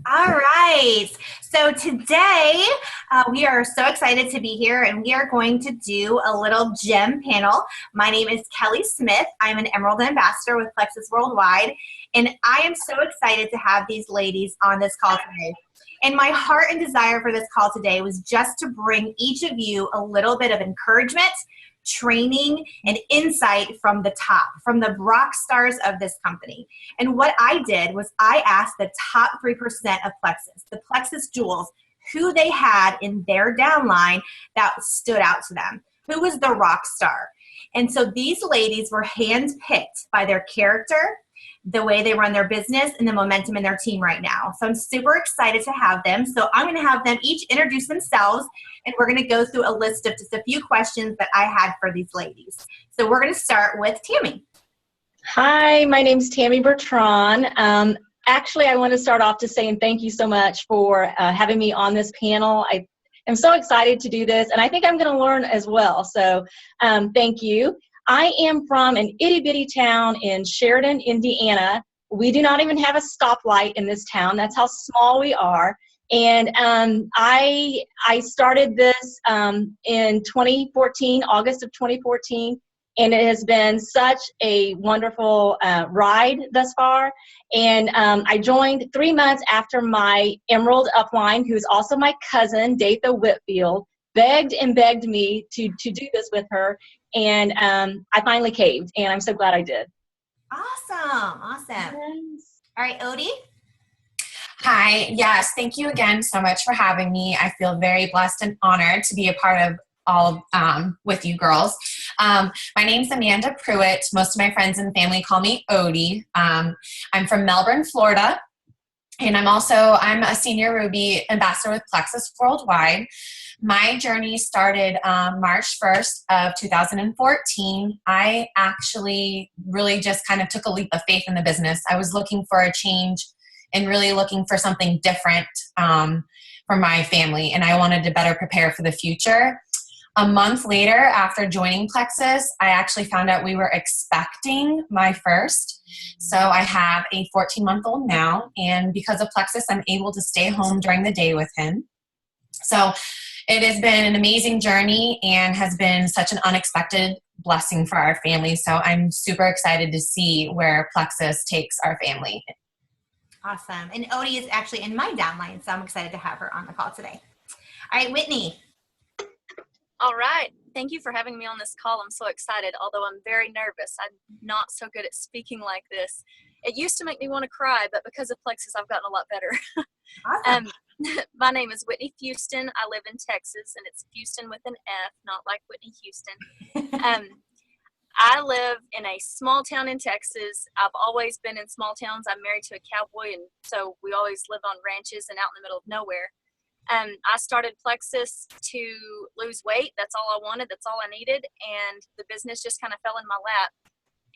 All right. So today we are so excited to be here and we are going to do a little gem panel. My name is Kelley Smith. I'm an Emerald Ambassador with Plexus Worldwide. And I am so excited to have these ladies on this call today. And my heart and desire for this call today was just to bring each of you a little bit of encouragement, training, and insight from the top, from the rock stars of this company. And what I did was I asked the top 3% of Plexus, the Plexus jewels, who they had in their downline that stood out to them. Who was the rock star? And so these ladies were handpicked by their character, the way they run their business, and the momentum in their team right now. So I'm super excited to have them. So I'm going to have them each introduce themselves, and we're going to go through a list of just a few questions that I had for these ladies. So we're going to start with Tammy. Hi, my name's Tammy Bertrand. Actually, I want to start off just saying thank you so much for having me on this panel. I am so excited to do this, and I think I'm going to learn as well. So thank you. I am from an itty-bitty town in Sheridan, Indiana. We do not even have a stoplight in this town. That's how small we are. And I started this in 2014, August of 2014. And it has been such a wonderful ride thus far. And I joined 3 months after my Emerald upline, who is also my cousin, Datha Whitfield, begged and begged me to do this with her. And I finally caved, and I'm so glad I did. Awesome. Yes. All right, Odie. Hi. Yes. Thank you again so much for having me. I feel very blessed and honored to be a part of all with you girls. My name's Amanda Pruitt. Most of my friends and family call me Odie. I'm from Melbourne, Florida. And I'm a senior Ruby ambassador with Plexus Worldwide. My journey started March 1st of 2014. I actually really just kind of took a leap of faith in the business. I was looking for a change and really looking for something different for my family. And I wanted to better prepare for the future. A month later, after joining Plexus, I actually found out we were expecting my first. So I have a 14-month-old now. And because of Plexus, I'm able to stay home during the day with him. So it has been an amazing journey and has been such an unexpected blessing for our family. So I'm super excited to see where Plexus takes our family. Awesome. And Odie is actually in my downline, so I'm excited to have her on the call today. All right, Whitney. All right. Thank you for having me on this call. I'm so excited, although I'm very nervous. I'm not so good at speaking like this. It used to make me want to cry, but because of Plexus, I've gotten a lot better. Awesome. My name is Whitney Houston. I live in Texas, and it's Houston with an F, not like Whitney Houston. I live in a small town in Texas. I've always been in small towns. I'm married to a cowboy, and so we always lived on ranches and out in the middle of nowhere. I started Plexus to lose weight. That's all I wanted. That's all I needed. And the business just kind of fell in my lap.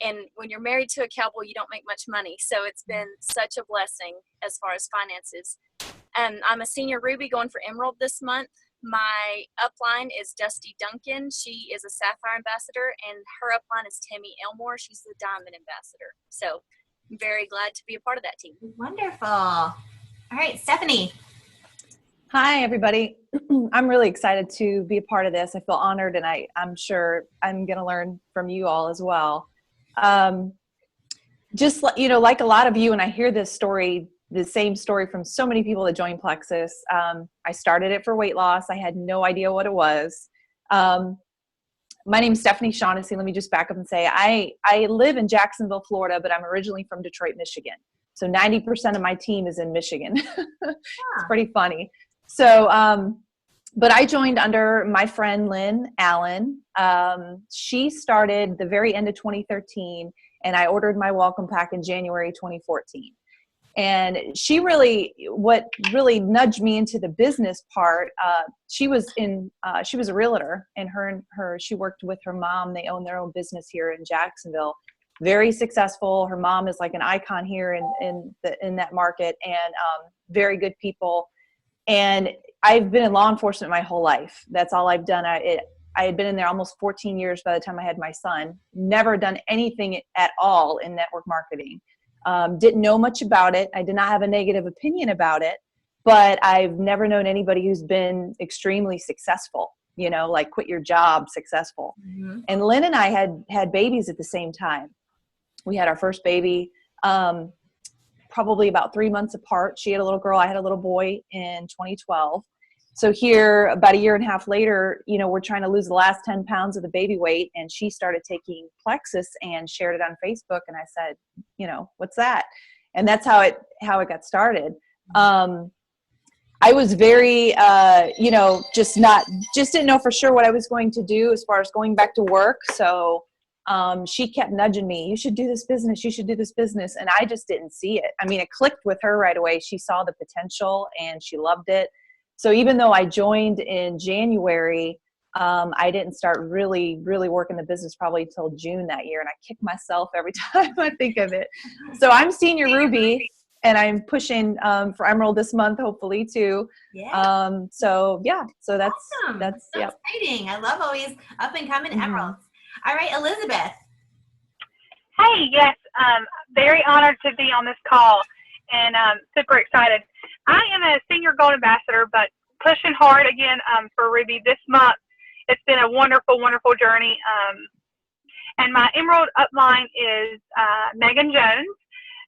And when you're married to a cowboy, you don't make much money. So it's been such a blessing as far as finances. I'm a senior Ruby going for Emerald this month. My upline is Dusty Duncan. She is a Sapphire ambassador, and her upline is Tammy Elmore. She's the Diamond ambassador. So I'm very glad to be a part of that team. Wonderful. All right, Stephanie. Hi, everybody. I'm really excited to be a part of this. I feel honored, and I'm sure I'm going to learn from you all as well. Just like a lot of you, and I hear this story, the same story from so many people that joined Plexus. I started it for weight loss. I had no idea what it was. My name is Stephanie Shaughnessy. Let me just back up and say I live in Jacksonville, Florida, but I'm originally from Detroit, Michigan. So 90% of my team is in Michigan. It's pretty funny. So, but I joined under my friend Lynn Allen. She started the very end of 2013, and I ordered my welcome pack in January 2014. And what really nudged me into the business part, she was a realtor, and she worked with her mom. They own their own business here in Jacksonville. Very successful. Her mom is like an icon here in that market, and very good people. And I've been in law enforcement my whole life. That's all I've done. I had been in there almost 14 years by the time I had my son. Never done anything at all in network marketing. Didn't know much about it. I did not have a negative opinion about it, but I've never known anybody who's been extremely successful, you know, like quit your job successful. Mm-hmm. And Lynn and I had babies at the same time. We had our first baby probably about 3 months apart. She had a little girl, I had a little boy in 2012. So here, about a year and a half later, you know, we're trying to lose the last 10 pounds of the baby weight. And she started taking Plexus and shared it on Facebook. And I said, you know, what's that? And that's how it got started. I was very, you know, just didn't know for sure what I was going to do as far as going back to work. So she kept nudging me, you should do this business, you should do this business. And I just didn't see it. I mean, it clicked with her right away. She saw the potential and she loved it. So even though I joined in January, I didn't start really working the business probably till June that year. And I kick myself every time I think of it. So I'm Senior Ruby and I'm pushing for Emerald this month, hopefully too. Yeah. So that's, Awesome. that's, so yeah. exciting. I love always up and coming Mhm. emeralds. All right, Elizabeth. Hey, yes, very honored to be on this call and super excited. I am a senior gold ambassador, but pushing hard again for Ruby this month. It's been a wonderful, wonderful journey. And my emerald upline is Megan Jones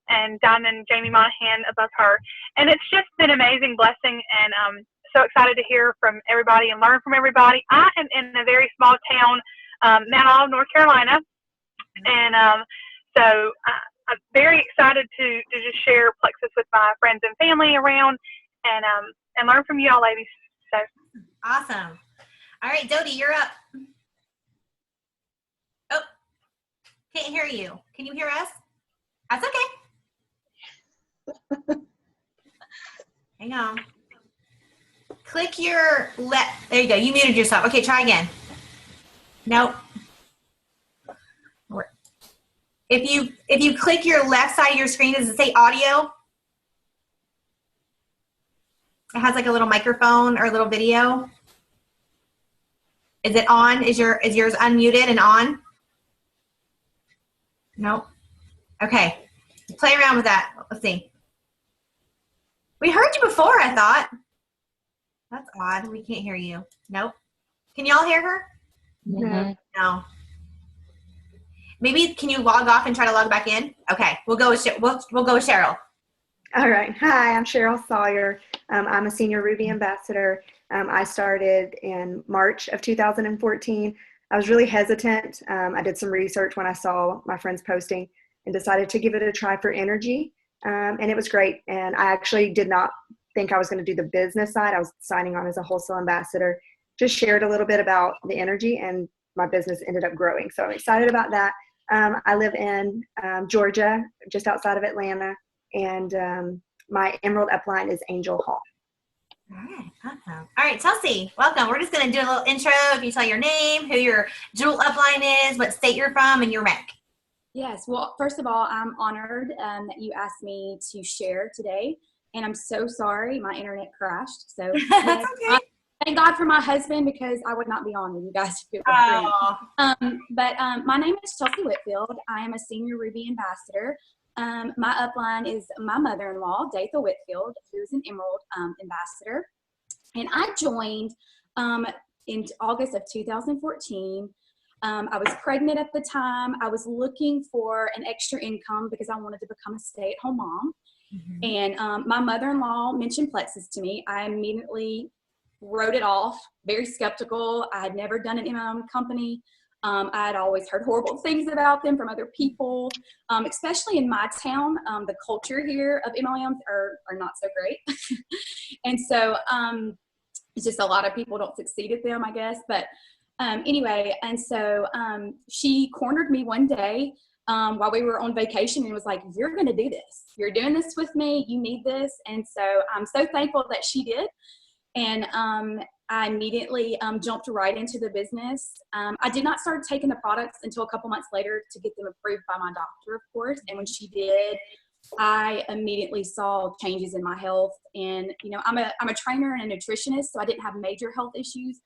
and Diamond Jamie Monahan above her. And it's just been an amazing blessing, and so excited to hear from everybody and learn from everybody. I am in a very small town, Mount Olive, North Carolina, and so I'm very excited to just share Plexus with my friends and family around, and learn from you all, ladies. So Awesome. All right, Dodie, you're up. Oh, can't hear you. Can you hear us? That's okay. Hang on. Click your left. There you go. You muted yourself. Okay, try again. Nope. If you click your left side of your screen, does it say audio? It has like a little microphone or a little video. Is it on? Is yours unmuted and on? Nope. Okay. Play around with that. Let's see. We heard you before, I thought. That's odd. We can't hear you. Nope. Can y'all hear her? Mm-hmm. No. Maybe can you log off and try to log back in? Okay. We'll go with we'll go with Cheryl. All right. Hi, I'm Cheryl Sawyer. I'm a senior Ruby ambassador. I started in March of 2014. I was really hesitant. I did some research when I saw my friends posting and decided to give it a try for energy. And it was great. And I actually did not think I was going to do the business side. I was signing on as a wholesale ambassador. Just shared a little bit about the energy, and my business ended up growing. So I'm excited about that. I live in Georgia, just outside of Atlanta. And my Emerald upline is Angel Hall. All right, awesome. All right, Chelsea, welcome. We're just going to do a little intro. If you tell your name, who your jewel upline is, what state you're from, and your rank. Yes, well, first of all, I'm honored that you asked me to share today, and I'm so sorry my internet crashed. So That's okay. thank God for my husband, because I would not be on with you guys if it Oh. was But my name is Chelsea Whitfield. I am a senior Ruby ambassador. My upline is my mother-in-law, Datha Whitfield, who is an Emerald ambassador. And I joined in August of 2014. I was pregnant at the time. I was looking for an extra income because I wanted to become a stay-at-home mom. Mm-hmm. And my mother-in-law mentioned Plexus to me. I immediately wrote it off, very skeptical. I had never done an MLM company. I had always heard horrible things about them from other people, especially in my town. The culture here of MLMs are not so great. And so it's just a lot of people don't succeed at them, I guess. But anyway, and so she cornered me one day while we were on vacation and was like, you're going to do this. You're doing this with me. You need this. And so I'm so thankful that she did. And I immediately jumped right into the business. I did not start taking the products until a couple months later to get them approved by my doctor, of course. And when she did, I immediately saw changes in my health. And, you know, I'm a trainer and a nutritionist, so I didn't have major health issues.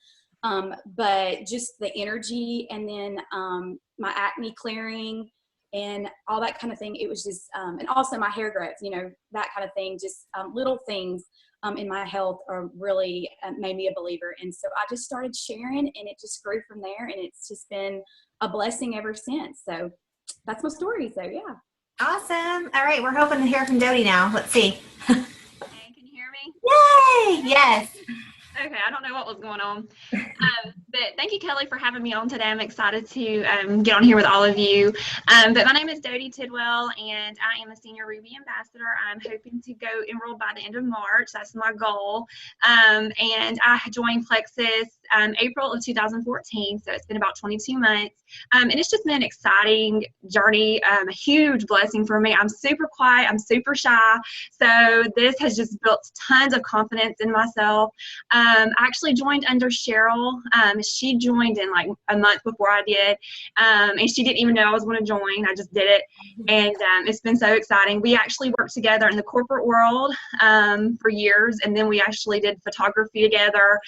But just the energy, and then my acne clearing, and all that kind of thing. It was just, and also my hair growth, you know, that kind of thing, just little things in my health are really made me a believer. And so I just started sharing, and it just grew from there, and it's just been a blessing ever since. So that's my story. So yeah. Awesome. All right, we're hoping to hear from Dodie now. Let's see. Hey, can you hear me? Yay! Yes. Okay, I don't know what was going on. But thank you, Kelly, for having me on today. I'm excited to get on here with all of you. But my name is Dodie Tidwell, and I am a Senior Ruby Ambassador. I'm hoping to go Emerald by the end of March. That's my goal. And I joined Plexus April of 2014, so it's been about 22 months. And it's just been an exciting journey, a huge blessing for me. I'm super quiet. I'm super shy. So this has just built tons of confidence in myself. I actually joined under Cheryl. She joined in like a month before I did, and she didn't even know I was going to join. I just did it, and it's been so exciting. We actually worked together in the corporate world for years, and then we actually did photography together.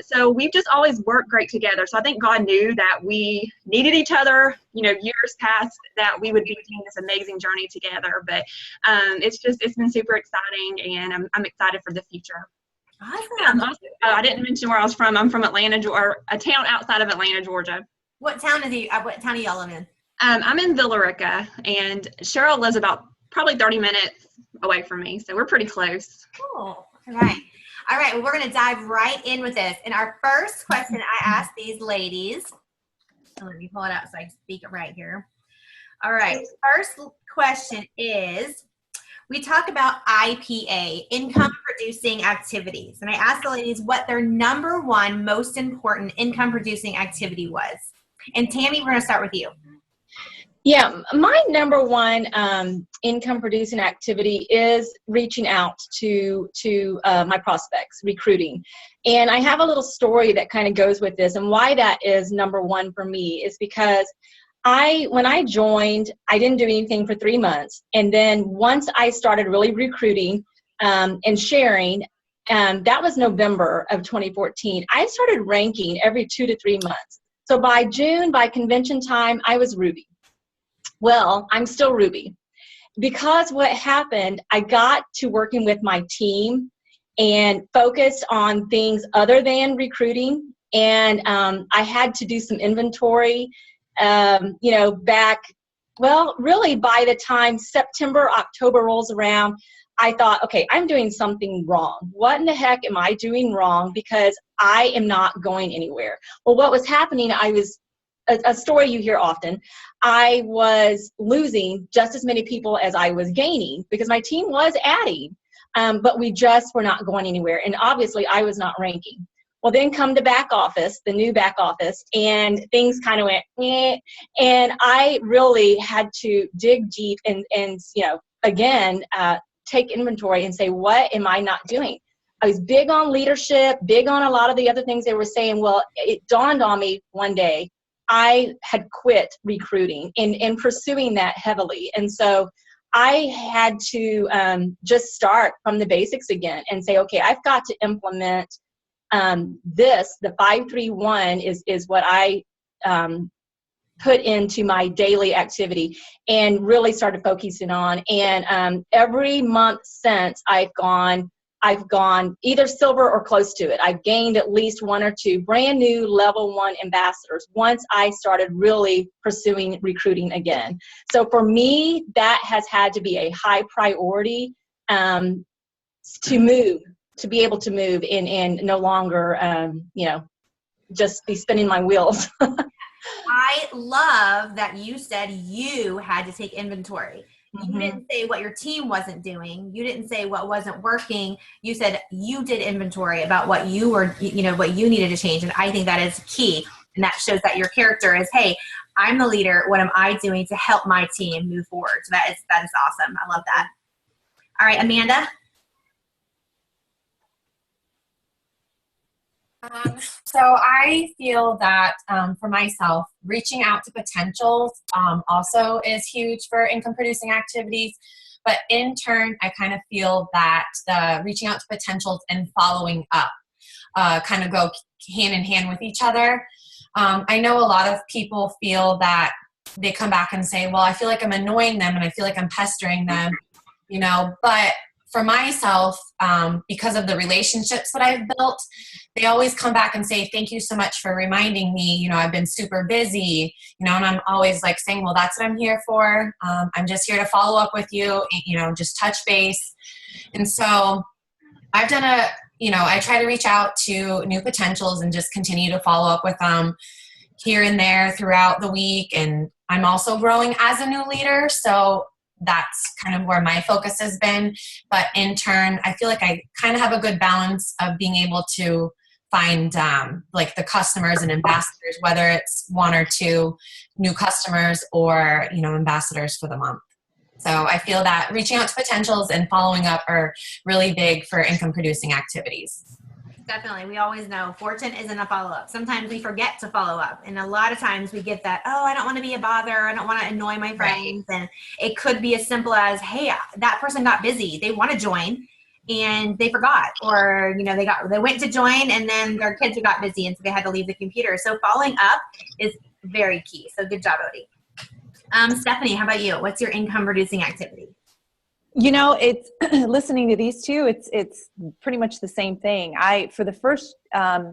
So we've just always worked great together. So I think God knew that we needed each other, you know, years past, that we would be doing this amazing journey together. But it's been super exciting, and I'm excited for the future. Awesome. I didn't mention where I was from. I'm from Atlanta, or a town outside of Atlanta, Georgia. What town are y'all live in? I'm in Villarica, and Cheryl lives about probably 30 minutes away from me, so we're pretty close. Cool. All right. Well, we're going to dive right in with this. And our first question I asked these ladies, let me pull it out so I can speak it right here. All right. First question is, we talk about IPA, income producing activities. And I asked the ladies what their number one most important income producing activity was. And Tammy, we're going to start with you. Yeah, my number one income producing activity is reaching out to my prospects, recruiting. And I have a little story that kind of goes with this, and why that is number one for me is because when I joined, I didn't do anything for 3 months. And then once I started really recruiting and sharing, that was November of 2014, I started ranking every 2 to 3 months. So by June, by convention time, I was Ruby. Well, I'm still Ruby. Because what happened, I got to working with my team and focused on things other than recruiting. And I had to do some inventory. Really by the time September, October rolls around, I thought, okay, I'm doing something wrong. What in the heck am I doing wrong? Because I am not going anywhere. Well, what was happening, a story you hear often, I was losing just as many people as I was gaining because my team was adding, but we just were not going anywhere. And obviously I was not ranking. Well, then come the back office, the new back office, and things kind of went, and I really had to dig deep and again, take inventory and say, what am I not doing? I was big on leadership, big on a lot of the other things they were saying. Well, it dawned on me one day, I had quit recruiting and pursuing that heavily. And so I had to just start from the basics again and say, okay, I've got to implement the 531 is what I put into my daily activity and really started focusing on. And every month since, I've gone either silver or close to it. I've gained at least 1 or 2 brand new level 1 ambassadors once I started really pursuing recruiting again. So for me, that has had to be a high priority to be able to move and no longer, just be spinning my wheels. I love that you said you had to take inventory. Mm-hmm. You didn't say what your team wasn't doing. You didn't say what wasn't working. You said you did inventory about what you were, what you needed to change. And I think that is key. And that shows that your character is, hey, I'm the leader. What am I doing to help my team move forward? So that is awesome. I love that. All right, Amanda. So I feel that for myself, reaching out to potentials also is huge for income producing activities. But in turn, I kind of feel that the reaching out to potentials and following up kind of go hand in hand with each other. I know a lot of people feel that they come back and say, well, I feel like I'm annoying them and I feel like I'm pestering them, you know, but for myself, because of the relationships that I've built, they always come back and say, thank you so much for reminding me, you know, I've been super busy, you know, and I'm always like saying, well, that's what I'm here for. I'm just here to follow up with you, you know, just touch base. And so I've done I try to reach out to new potentials and just continue to follow up with them here and there throughout the week. And I'm also growing as a new leader. So that's kind of where my focus has been. But in turn, I feel like I kind of have a good balance of being able to find like the customers and ambassadors, whether it's 1 or 2 new customers or, you know, ambassadors for the month. So I feel that reaching out to potentials and following up are really big for income producing activities. Definitely. We always know fortune isn't a follow-up. Sometimes we forget to follow up. And a lot of times we get that, oh, I don't want to be a bother. I don't want to annoy my friends. Right. And it could be as simple as, hey, that person got busy. They want to join and they forgot. Or, you know, they went to join and then their kids got busy and so they had to leave the computer. So following up is very key. So good job, Odie. Stephanie, how about you? What's your income producing activity? You know, it's listening to these two, it's pretty much the same thing. For the first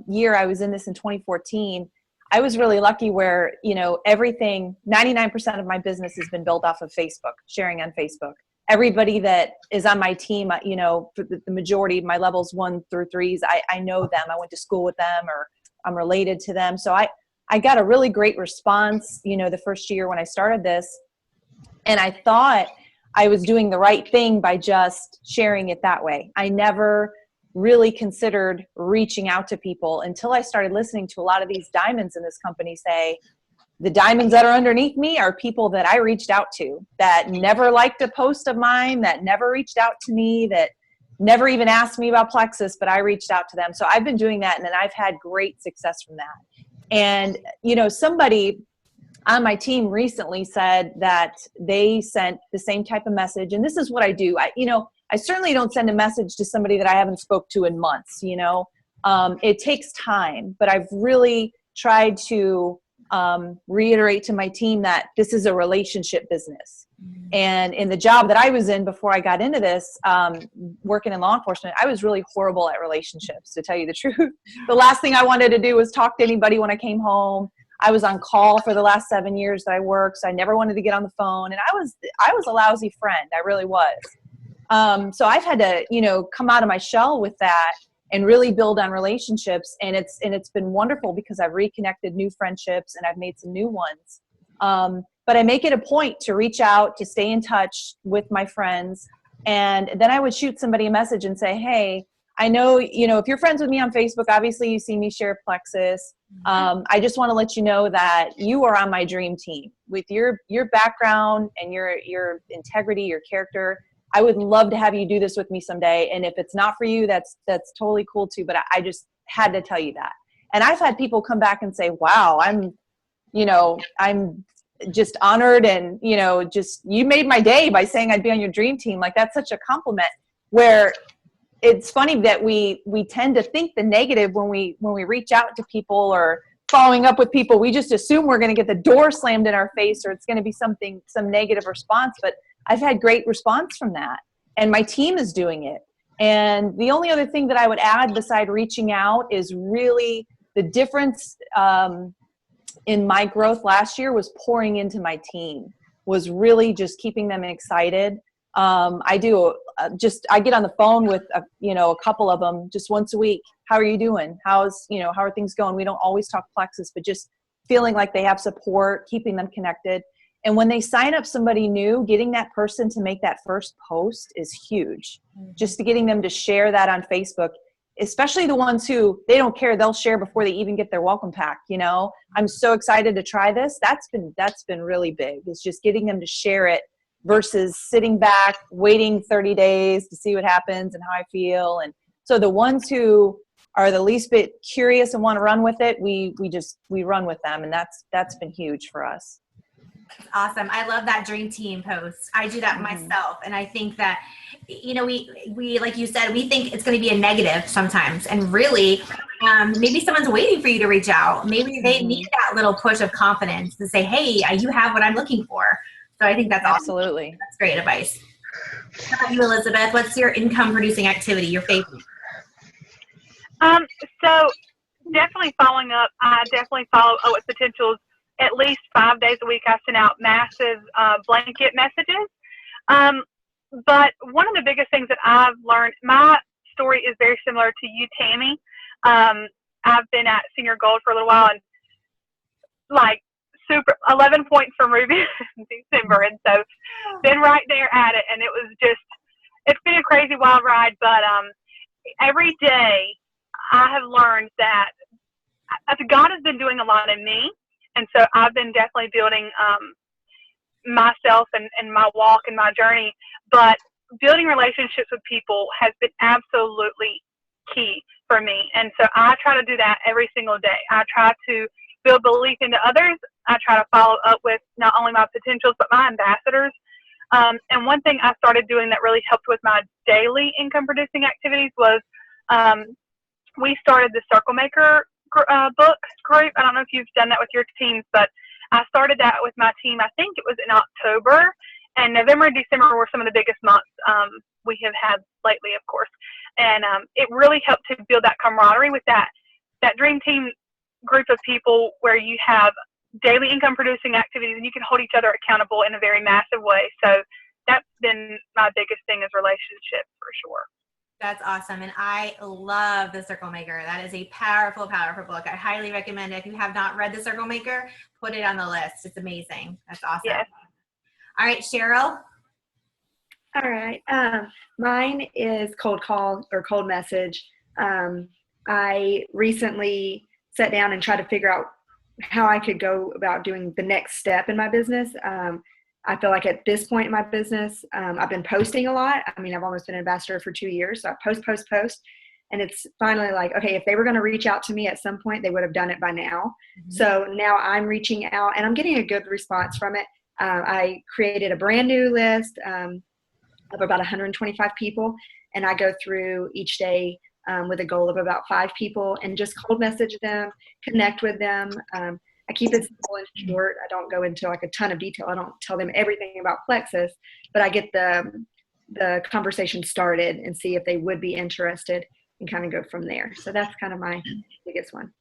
year I was in this in 2014, I was really lucky where, you know, 99% of my business has been built off of Facebook, sharing on Facebook. Everybody that is on my team, you know, for the majority of my levels 1 through 3s, I know them. I went to school with them or I'm related to them. So I got a really great response, you know, the first year when I started this. And I thought I was doing the right thing by just sharing it that way. I never really considered reaching out to people until I started listening to a lot of these diamonds in this company say, the diamonds that are underneath me are people that I reached out to that never liked a post of mine, that never reached out to me, that never even asked me about Plexus, but I reached out to them. So I've been doing that and then I've had great success from that. And, you know, somebody on my team recently said that they sent the same type of message. And this is what I do. I certainly don't send a message to somebody that I haven't spoke to in months, you know. It takes time, but I've really tried to reiterate to my team that this is a relationship business. And in the job that I was in before I got into this, working in law enforcement, I was really horrible at relationships, to tell you the truth. The last thing I wanted to do was talk to anybody when I came home. I was on call for the last 7 years that I worked, so I never wanted to get on the phone. And I was a lousy friend. I really was. So I've had to, you know, come out of my shell with that and really build on relationships. And it's been wonderful because I've reconnected new friendships and I've made some new ones. But I make it a point to reach out, to stay in touch with my friends. And then I would shoot somebody a message and say, hey, I know, you know, if you're friends with me on Facebook, obviously you see me share Plexus. I just want to let you know that you are on my dream team with your background and your integrity, your character. I would love to have you do this with me someday. And if it's not for you, that's totally cool too. But I just had to tell you that. And I've had people come back and say, wow, I'm just honored. And, you know, just, you made my day by saying I'd be on your dream team. Like, that's such a compliment. Where it's funny that we tend to think the negative when we reach out to people or following up with people. We just assume we're going to get the door slammed in our face or it's going to be some negative response. But I've had great response from that. And my team is doing it. And the only other thing that I would add beside reaching out is really the difference in my growth last year was pouring into my team, was really just keeping them excited. I get on the phone with a couple of them just once a week. How are you doing? How are things going? We don't always talk Plexus, but just feeling like they have support, keeping them connected. And when they sign up somebody new, getting that person to make that first post is huge. Just to getting them to share that on Facebook, especially the ones who they don't care, they'll share before they even get their welcome pack. You know, I'm so excited to try this. That's been really big. It's just getting them to share it versus sitting back, waiting 30 days to see what happens and how I feel. And so the ones who are the least bit curious and want to run with it, we run with them. And that's been huge for us. Awesome. I love that dream team post. I do that myself. And I think that, we, like you said, we think it's going to be a negative sometimes. And really, maybe someone's waiting for you to reach out. Maybe they need that little push of confidence to say, hey, you have what I'm looking for. So I think that's absolutely awesome. That's great advice. How about you, Elizabeth? What's your income producing activity, your favorite? So definitely following up. I definitely follow with Potentials at least 5 days a week. I send out massive blanket messages. But one of the biggest things that I've learned, my story is very similar to you, Tammy. I've been at Senior Gold for a little while, and like super 11 points from Ruby in December, and so been right there at it, and it's been a crazy wild ride. But every day I have learned that God has been doing a lot in me, and so I've been definitely building myself and my walk and my journey. But building relationships with people has been absolutely key for me, and so I try to do that every single day. I try to build belief into others. I try to follow up with not only my potentials but my ambassadors. And one thing I started doing that really helped with my daily income producing activities was we started the Circle Maker book group. I don't know if you've done that with your teams, but I started that with my team. I think it was in October, and November and December were some of the biggest months we have had lately, of course. And it really helped to build that camaraderie with that dream team group of people where you have daily income producing activities and you can hold each other accountable in a very massive way. So that's been my biggest thing is relationships for sure. That's awesome. And I love the Circle Maker. That is a powerful, powerful book. I highly recommend it. If you have not read the Circle Maker, put it on the list. It's amazing. That's awesome. Yes. All right, Cheryl. All right. Mine is cold call or cold message. I recently sat down and tried to figure out how I could go about doing the next step in my business. I feel like at this point in my business, I've been posting a lot. I mean, I've almost been an ambassador for 2 years. So I post. And it's finally like, okay, if they were going to reach out to me at some point, they would have done it by now. Mm-hmm. So now I'm reaching out and I'm getting a good response from it. I created a brand new list of about 125 people. And I go through each day with a goal of about 5 people and just cold message them, connect with them. I keep it simple and short. I don't go into like a ton of detail. I don't tell them everything about Plexus, but I get the conversation started and see if they would be interested and kind of go from there. So that's kind of my biggest one.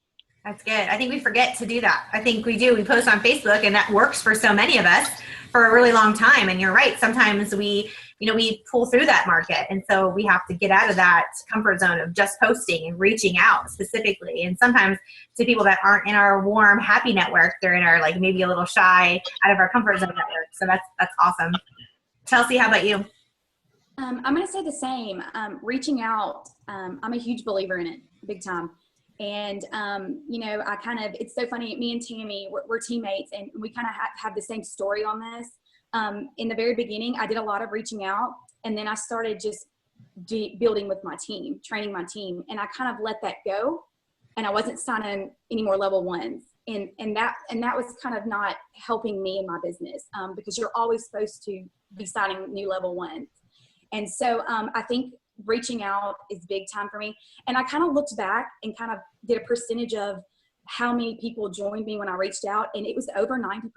That's good. I think we forget to do that. I think we do. We post on Facebook and that works for so many of us for a really long time. And you're right. Sometimes we pull through that market. And so we have to get out of that comfort zone of just posting and reaching out specifically. And sometimes to people that aren't in our warm, happy network, they're in our like maybe a little shy out of our comfort zone network. So that's awesome. Chelsea, how about you? I'm going to say the same. Reaching out, I'm a huge believer in it, big time. And, it's so funny. Me and Tammy, we're teammates, and we kind of have the same story on this. In the very beginning, I did a lot of reaching out, and then I started just building with my team, training my team, and I kind of let that go, and I wasn't signing any more level ones. And that was kind of not helping me in my business, because you're always supposed to be signing new level ones. And so I think reaching out is big time for me. And I kind of looked back and kind of did a percentage of how many people joined me when I reached out. And it was over 90%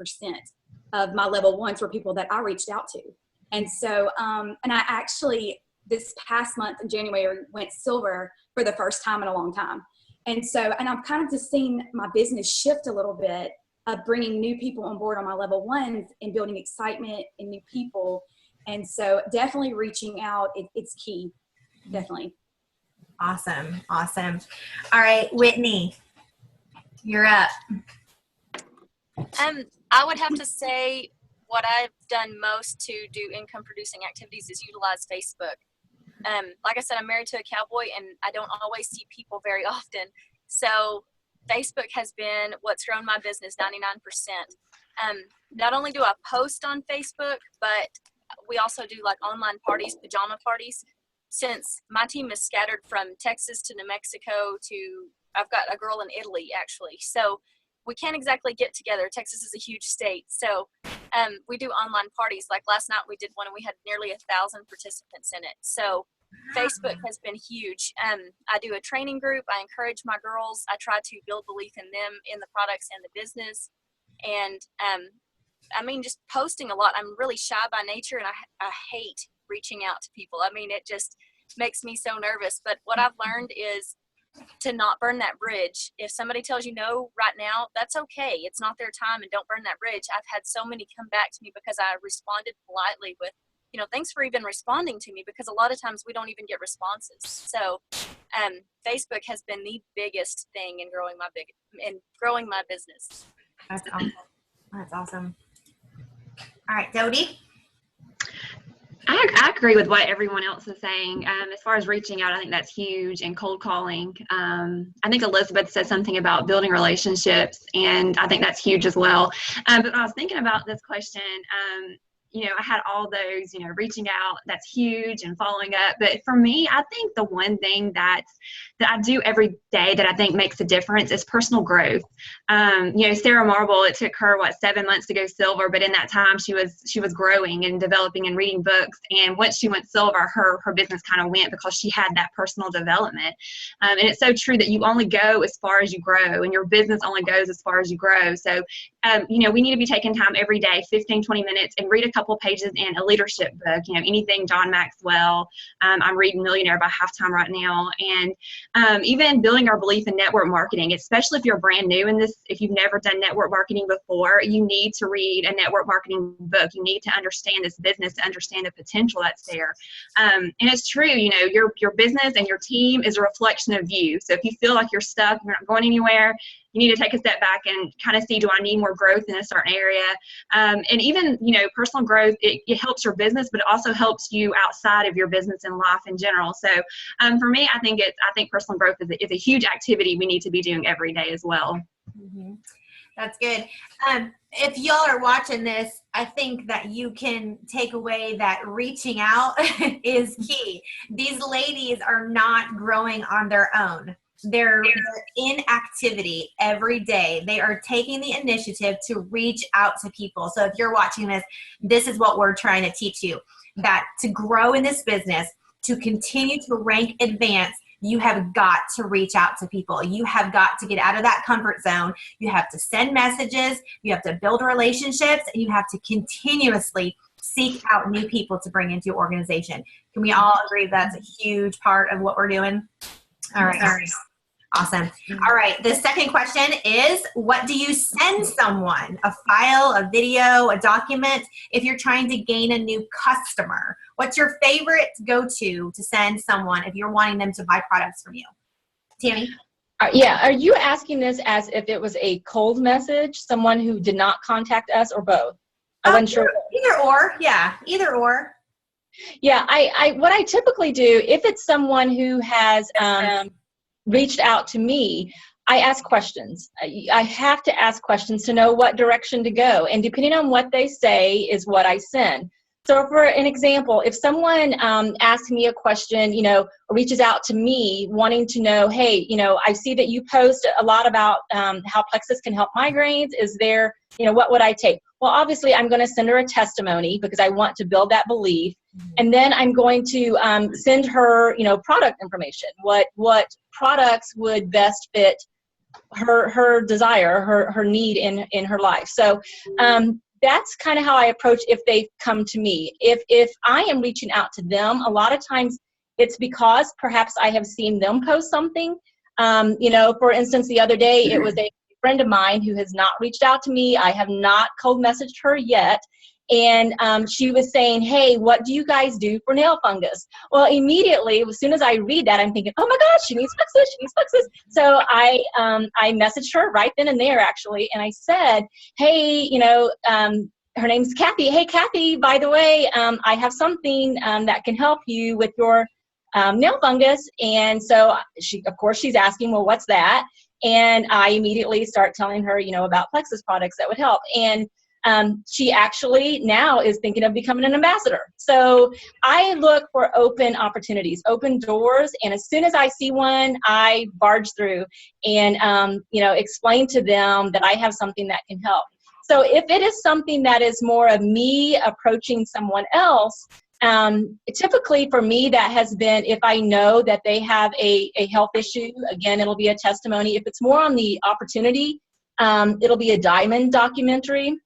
of my level ones were people that I reached out to. And so, and I actually, this past month in January, went silver for the first time in a long time. And so, and I've kind of just seen my business shift a little bit of bringing new people on board on my level ones and building excitement in new people. And so definitely reaching out, it's key. Definitely. Awesome. All right, Whitney, you're up. I would have to say what I've done most to do income producing activities is utilize Facebook. Like I said, I'm married to a cowboy and I don't always see people very often. So Facebook has been what's grown my business 99%. Not only do I post on Facebook, but we also do like online parties, pajama parties. Since my team is scattered from Texas to New Mexico to, I've got a girl in Italy actually. So we can't exactly get together. Texas is a huge state. So we do online parties. Like last night we did one and we had nearly 1,000 participants in it. So Facebook has been huge. I do a training group. I encourage my girls. I try to build belief in them, in the products and the business. And I mean, just posting a lot. I'm really shy by nature, and I hate reaching out to people. I mean, it just makes me so nervous. But what I've learned is to not burn that bridge. If somebody tells you no right now, that's okay. It's not their time, and don't burn that bridge. I've had so many come back to me because I responded politely with, you know, thanks for even responding to me, because a lot of times we don't even get responses. So Facebook has been the biggest thing in growing my business. That's awesome. That's awesome. All right, Dodie. I agree with what everyone else is saying. As far as reaching out, I think that's huge, and cold calling. I think Elizabeth said something about building relationships, and I think that's huge as well. But when I was thinking about this question, you know, I had all those, you know, reaching out, that's huge, and following up. But for me, I think the one thing that I do every day that I think makes a difference is personal growth. You know, Sarah Marble, it took her, 7 months to go silver, but in that time she was growing and developing and reading books. And once she went silver, her business kind of went, because she had that personal development. And it's so true that you only go as far as you grow, and your business only goes as far as you grow. So, you know, we need to be taking time every day, 15, 20 minutes, and read a couple pages in a leadership book, you know, anything John Maxwell. I'm reading Millionaire by Halftime right now. And even building our belief in network marketing, especially if you're brand new in this, if you've never done network marketing before, you need to read a network marketing book. You need to understand this business, to understand the potential that's there. And it's true, you know, your business and your team is a reflection of you. So if you feel like you're stuck, you're not going anywhere, you need to take a step back and kind of see, do I need more growth in a certain area? And even, you know, personal growth, it helps your business, but it also helps you outside of your business and life in general. So for me, I think personal growth is a huge activity we need to be doing every day as well. Mm-hmm. That's good. If y'all are watching this, I think that you can take away that reaching out is key. These ladies are not growing on their own. They're in activity every day. They are taking the initiative to reach out to people. So if you're watching this, this is what we're trying to teach you, that to grow in this business, to continue to rank advance, you have got to reach out to people. You have got to get out of that comfort zone. You have to send messages. You have to build relationships, and you have to continuously seek out new people to bring into your organization. Can we all agree that's a huge part of what we're doing? All right. Awesome. All right. The second question is, what do you send someone? A file, a video, a document, if you're trying to gain a new customer? What's your favorite go-to to send someone if you're wanting them to buy products from you? Tammy? Yeah. Are you asking this as if it was a cold message, someone who did not contact us, or both? I wasn't sure. Either or. Yeah. Either or. Yeah. What I typically do, if it's someone who has reached out to me, I ask questions. I have to ask questions to know what direction to go. And depending on what they say is what I send. So for an example, if someone asks me a question, you know, or reaches out to me wanting to know, hey, you know, I see that you post a lot about how Plexus can help migraines. Is there, you know, what would I take? Well, obviously, I'm going to send her a testimony because I want to build that belief. And then I'm going to send her, you know, product information. What products would best fit her desire, her need in her life. So that's kind of how I approach if they come to me. If I am reaching out to them, a lot of times it's because perhaps I have seen them post something. You know, for instance, the other day it was a friend of mine who has not reached out to me. I have not cold messaged her yet. And she was saying, hey, what do you guys do for nail fungus? Well, immediately, as soon as I read that, I'm thinking, oh my gosh, she needs Plexus, she needs Plexus. So I messaged her right then and there, actually, and I said, hey, you know, her name's Kathy. Hey, Kathy, by the way, I have something that can help you with your nail fungus. And so of course, she's asking, well, what's that? And I immediately start telling her, you know, about Plexus products that would help. And she actually now is thinking of becoming an ambassador. So I look for open opportunities, open doors, and as soon as I see one, I barge through and, you know, explain to them that I have something that can help. So if it is something that is more of me approaching someone else, typically for me, that has been if I know that they have a health issue, again, it'll be a testimony. If it's more on the opportunity, it'll be a diamond documentary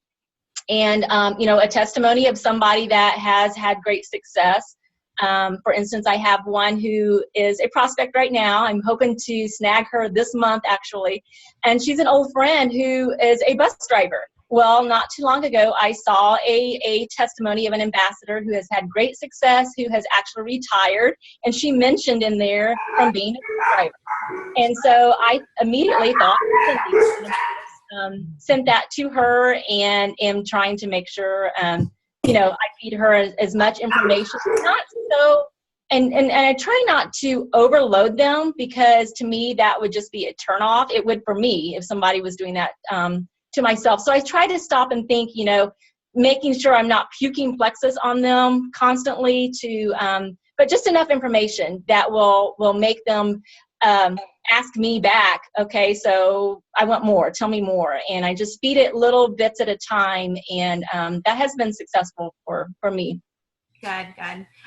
and, a testimony of somebody that has had great success. For instance, I have one who is a prospect right now. I'm hoping to snag her this month, actually. And she's an old friend who is a bus driver. Well, not too long ago, I saw a testimony of an ambassador who has had great success, who has actually retired, and she mentioned in there from being a bus driver. And so I immediately thought, sent that to her and am trying to make sure, I feed her as much information. Not so, and I try not to overload them because to me that would just be a turnoff. It would for me if somebody was doing that to myself. So I try to stop and think, making sure I'm not puking Plexus on them constantly but just enough information that will make them ask me back, okay, so I want more, tell me more. And I just feed it little bits at a time. And that has been successful for me. Good.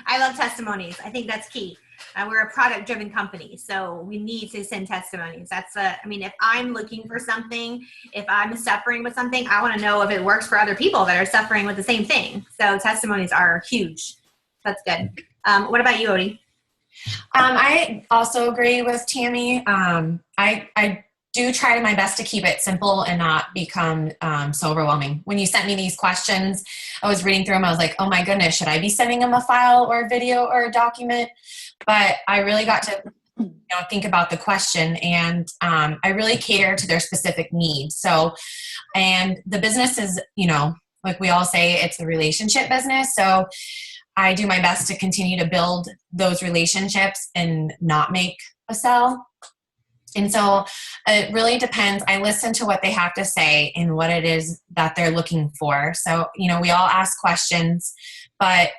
I love testimonies. I think that's key. We're a product-driven company, so we need to send testimonies. If I'm looking for something, if I'm suffering with something, I want to know if it works for other people that are suffering with the same thing. So testimonies are huge. That's good. What about you, Odie? I also agree with Tammy. I do try my best to keep it simple and not become so overwhelming. When you sent me these questions, I was reading through them. I was like, oh my goodness, should I be sending them a file or a video or a document? But I really got to think about the question, and I really cater to their specific needs. So, and the business is, like we all say, it's a relationship business. So I do my best to continue to build those relationships and not make a sell. And so it really depends. I listen to what they have to say and what it is that they're looking for. So, we all ask questions, but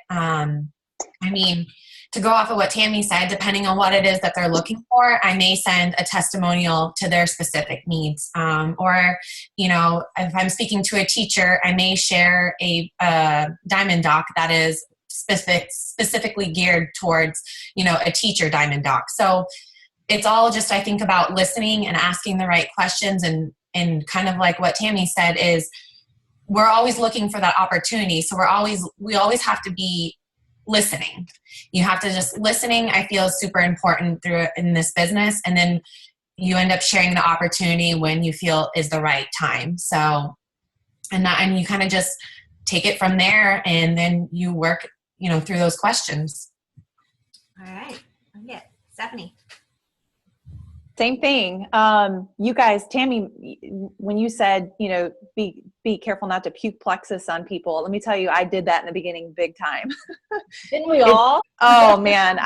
to go off of what Tammy said, depending on what it is that they're looking for, I may send a testimonial to their specific needs. Or, if I'm speaking to a teacher, I may share a diamond doc that is specifically geared towards, a teacher diamond doc. So it's all just, I think, about listening and asking the right questions, and kind of like what Tammy said is we're always looking for that opportunity. So we always have to be listening. You have to just listening, I feel, is super important in this business. And then you end up sharing the opportunity when you feel is the right time. So, and you kind of just take it from there, and then you work, through those questions. All right. Okay. Stephanie. Same thing. You guys, Tammy, when you said, be careful not to puke Plexus on people, let me tell you, I did that in the beginning big time. Didn't we all? Oh man.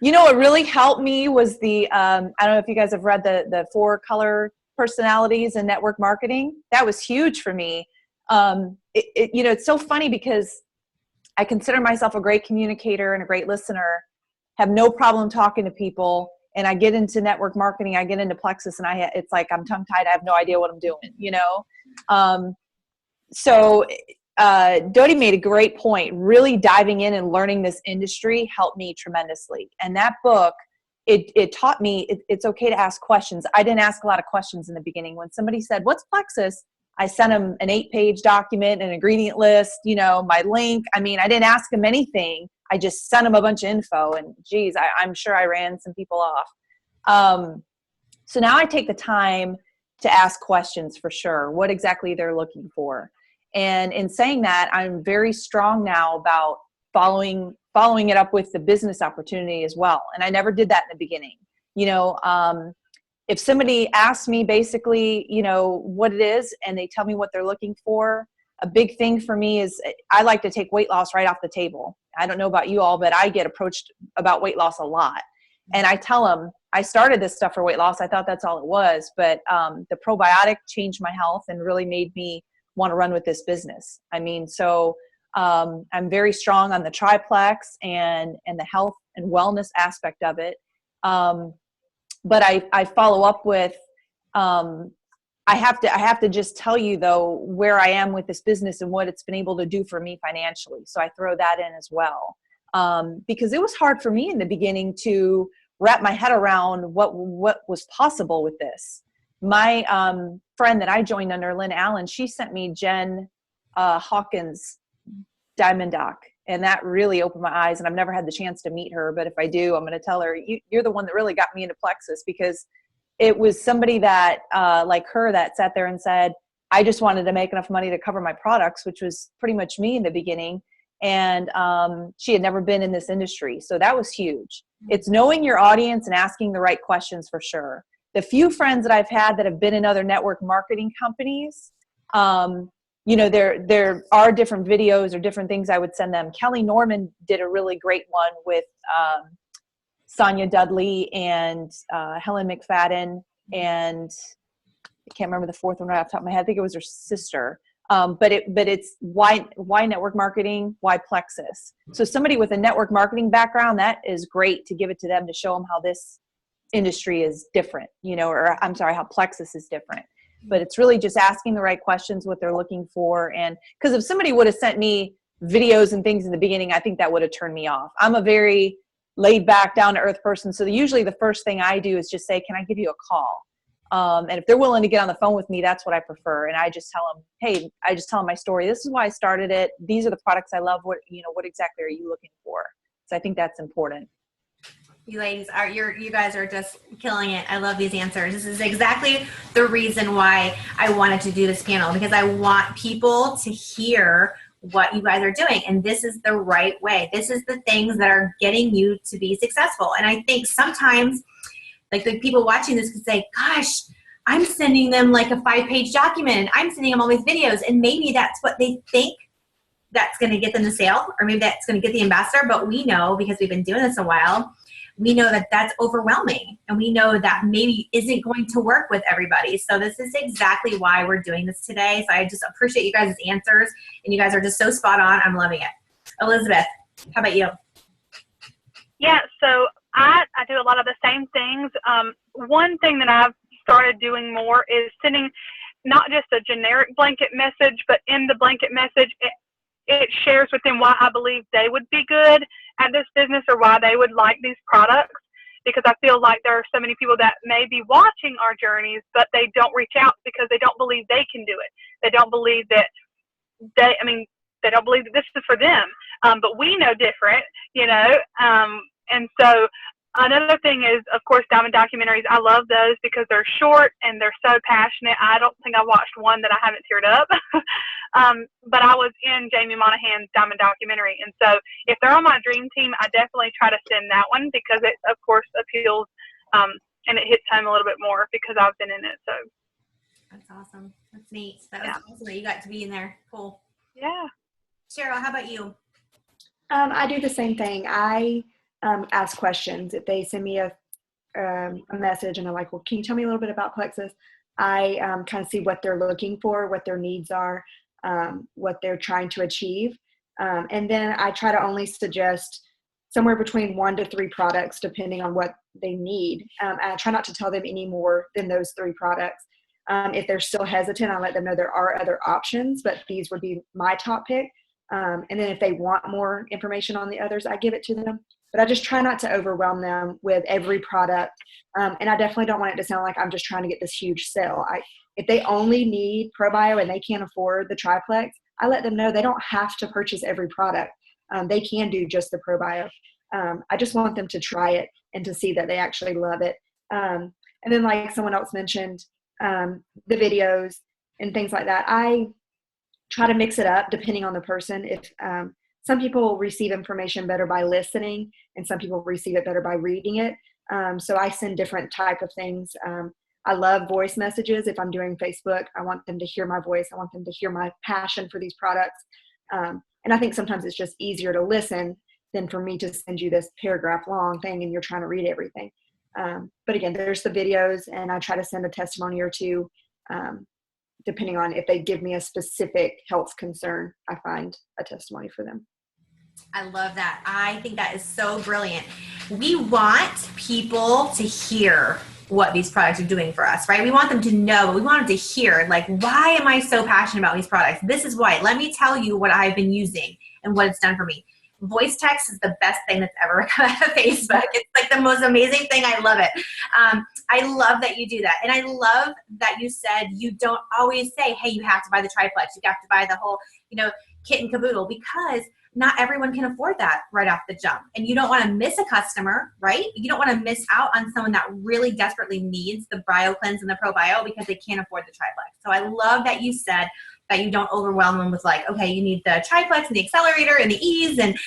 What really helped me was I don't know if you guys have read the 4 color personalities in network marketing. That was huge for me. It's so funny because I consider myself a great communicator and a great listener, have no problem talking to people. And I get into network marketing, I get into Plexus, and it's like I'm tongue-tied. I have no idea what I'm doing, So Dodie made a great point. Really diving in and learning this industry helped me tremendously. And that book, it taught me it's okay to ask questions. I didn't ask a lot of questions in the beginning. When somebody said, "What's Plexus?" I sent them an 8-page document, an ingredient list, my link. I didn't ask them anything. I just sent them a bunch of info, and geez, I'm sure I ran some people off. So now I take the time to ask questions for sure, what exactly they're looking for. And in saying that, I'm very strong now about following it up with the business opportunity as well. And I never did that in the beginning. If somebody asks me basically, what it is, and they tell me what they're looking for, a big thing for me is I like to take weight loss right off the table. I don't know about you all, but I get approached about weight loss a lot. And I tell them, I started this stuff for weight loss. I thought that's all it was. But the probiotic changed my health and really made me want to run with this business. So I'm very strong on the triplex and the health and wellness aspect of it. But I follow up with, I have to just tell you though, where I am with this business and what it's been able to do for me financially. So I throw that in as well. Because it was hard for me in the beginning to wrap my head around what was possible with this. My friend that I joined under, Lynn Allen, she sent me Jen Hawkins' Diamond Doc. And that really opened my eyes. And I've never had the chance to meet her. But if I do, I'm going to tell her, you're the one that really got me into Plexus, because it was somebody that, like her, that sat there and said, I just wanted to make enough money to cover my products, which was pretty much me in the beginning. And she had never been in this industry. So that was huge. It's knowing your audience and asking the right questions for sure. The few friends that I've had that have been in other network marketing companies, you know, there are different videos or different things I would send them. Kelly Norman did a really great one with Sonia Dudley and Helen McFadden, and I can't remember the fourth one right off the top of my head. I think it was her sister. But it's why network marketing, why Plexus. So somebody with a network marketing background, that is great to give it to them to show them how this industry is different, you know, or I'm sorry, how Plexus is different. But it's really just asking the right questions, what they're looking for. And because if somebody would have sent me videos and things in the beginning, I think that would have turned me off. I'm a very laid back, down to earth person. So usually the first thing I do is just say, can I give you a call? And if they're willing to get on the phone with me, that's what I prefer. And I just tell them, hey, I just tell them my story. This is why I started it. These are the products I love. What exactly are you looking for? So I think that's important. You ladies you guys are just killing it. I love these answers. This is exactly the reason why I wanted to do this panel, because I want people to hear what you guys are doing. And this is the right way. This is the things that are getting you to be successful. And I think sometimes, like, the people watching this could say, gosh, I'm sending them like a 5-page document and I'm sending them all these videos. And maybe that's what they think that's going to get them the sale, or maybe that's going to get the ambassador. But we know, because we've been doing this a while, we know that that's overwhelming. And we know that maybe isn't going to work with everybody. So this is exactly why we're doing this today. So I just appreciate you guys' answers. And you guys are just so spot on. I'm loving it. Elizabeth, how about you? Yeah, so I do a lot of the same things. One thing that I've started doing more is sending not just a generic blanket message, but in the blanket message, it shares with them why I believe they would be good at this business or why they would like these products. Because I feel like there are so many people that may be watching our journeys, but they don't reach out because they don't believe they can do it. They don't believe that they don't believe that this is for them. But we know different, you know. And so another thing is, of course, diamond documentaries. I love those because they're short and they're so passionate. I don't think I watched one that I haven't teared up. But I was in Jamie Monahan's diamond documentary. And so if they're on my dream team, I definitely try to send that one because it, of course, appeals and it hits home a little bit more because I've been in it. So that's awesome. That's neat. That was awesome that you got to be in there. Cool. Yeah. Cheryl, how about you? I do the same thing. I ask questions. If they send me a message and I'm like, well, can you tell me a little bit about Plexus? I kind of see what they're looking for, what their needs are, what they're trying to achieve. And then I try to only suggest somewhere between 1 to 3 products, depending on what they need. I try not to tell them any more than those 3 products. If they're still hesitant, I let them know there are other options, but these would be my top pick. And then if they want more information on the others, I give it to them. But I just try not to overwhelm them with every product. And I definitely don't want it to sound like I'm just trying to get this huge sale. If they only need ProBio and they can't afford the triplex, I let them know they don't have to purchase every product. They can do just the ProBio. I just want them to try it and to see that they actually love it. And then, like someone else mentioned, the videos and things like that, I try to mix it up depending on the person. If some people receive information better by listening and some people receive it better by reading it. So I send different type of things. I love voice messages. If I'm doing Facebook, I want them to hear my voice. I want them to hear my passion for these products. And I think sometimes it's just easier to listen than for me to send you this paragraph long thing and you're trying to read everything. But again, there's the videos, and I try to send a testimony or two, depending on if they give me a specific health concern. I find a testimony for them. I love that. I think that is so brilliant. We want people to hear what these products are doing for us, right? We want them to know, we want them to hear, like, why am I so passionate about these products? This is why. Let me tell you what I've been using and what it's done for me. Voice text is the best thing that's ever come out of Facebook. It's like the most amazing thing. I love it. I love that you do that. And I love that you said you don't always say, hey, you have to buy the triplex. You have to buy the whole, kit and caboodle, because not everyone can afford that right off the jump. And you don't want to miss a customer, right? You don't want to miss out on someone that really desperately needs the Brio Cleanse and the ProBio because they can't afford the triplex. So I love that you said that you don't overwhelm them with like, okay, you need the triplex and the accelerator and the ease, and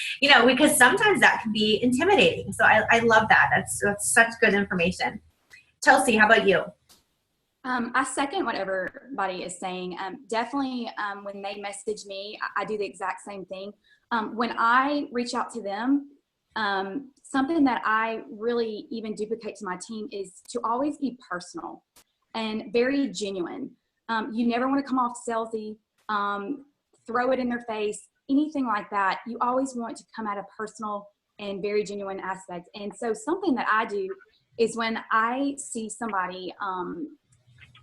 because sometimes that can be intimidating. So I love that. That's such good information. Chelsea, how about you? I second what everybody is saying. Definitely when they message me, I do the exact same thing. When I reach out to them, something that I really even duplicate to my team is to always be personal and very genuine. You never want to come off salesy, throw it in their face, anything like that. You always want to come at a personal and very genuine aspect. And so something that I do is when I see somebody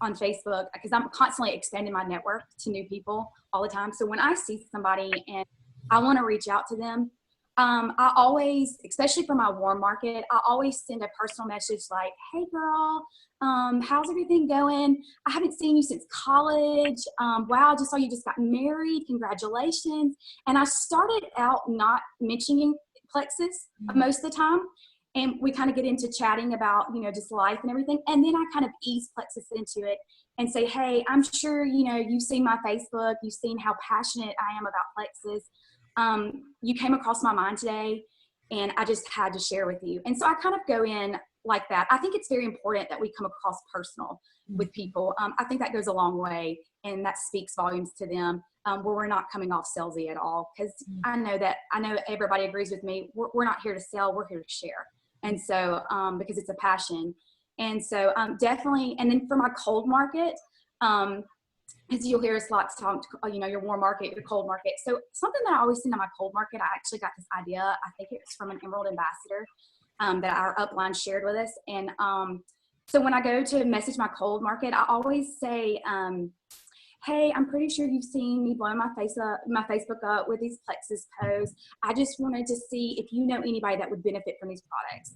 on Facebook, because I'm constantly expanding my network to new people all the time. So when I see somebody and I want to reach out to them, I always, especially for my warm market, I always send a personal message like, hey girl, how's everything going? I haven't seen you since college. Wow, I just saw you just got married. Congratulations. And I started out not mentioning Plexus most of the time. And we kind of get into chatting about, just life and everything. And then I kind of ease Plexus into it and say, hey, I'm sure, you've seen my Facebook. You've seen how passionate I am about Plexus. You came across my mind today, and I just had to share with you. And so I kind of go in like that. I think it's very important that we come across personal with people. I think that goes a long way, and that speaks volumes to them, where we're not coming off salesy at all. Because I know everybody agrees with me. We're not here to sell. We're here to share. And so, because it's a passion. And so definitely, and then for my cold market, as you'll hear us lots talk, your warm market, your cold market. So something that I always send to my cold market, I actually got this idea. I think it was from an Emerald ambassador that our upline shared with us. And so when I go to message my cold market, I always say, hey, I'm pretty sure you've seen me blow my Facebook up with these Plexus posts. I just wanted to see if you know anybody that would benefit from these products.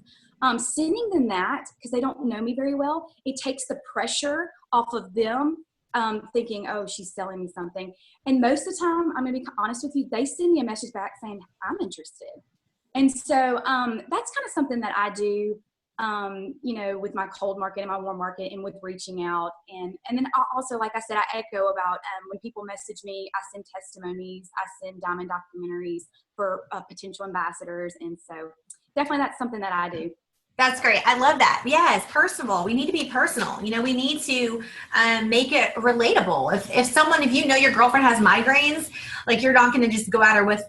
Sending them that, because they don't know me very well, it takes the pressure off of them thinking, oh, she's selling me something. And most of the time, I'm going to be honest with you, they send me a message back saying, I'm interested. And so that's kind of something that I do, with my cold market and my warm market, and with reaching out. And then also, like I said, I echo about when people message me, I send testimonies, I send diamond documentaries for potential ambassadors. And so definitely that's something that I do. That's great. I love that. Yes, personal. We need to be personal. We need to make it relatable. If your girlfriend has migraines, like, you're not going to just go at her with,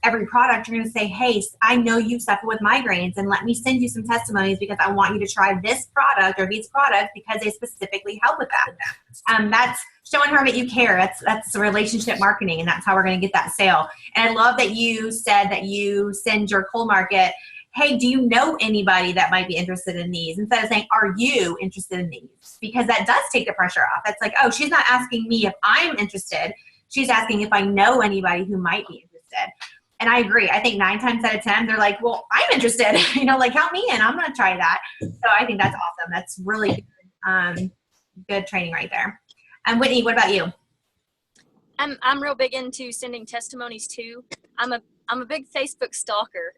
every product. You're going to say, hey, I know you suffer with migraines, and let me send you some testimonies because I want you to try this product or these products because they specifically help with that. That's showing her that you care. That's relationship marketing, and that's how we're going to get that sale. And I love that you said that you send your cold market, hey, do you know anybody that might be interested in these? Instead of saying, are you interested in these? Because that does take the pressure off. That's like, oh, she's not asking me if I'm interested. She's asking if I know anybody who might be interested. And I agree. I think 9 times out of 10, they're like, well, I'm interested. Count me in. I'm going to try that. So I think that's awesome. That's really good training right there. And Whitney, what about you? I'm real big into sending testimonies too. I'm a big Facebook stalker.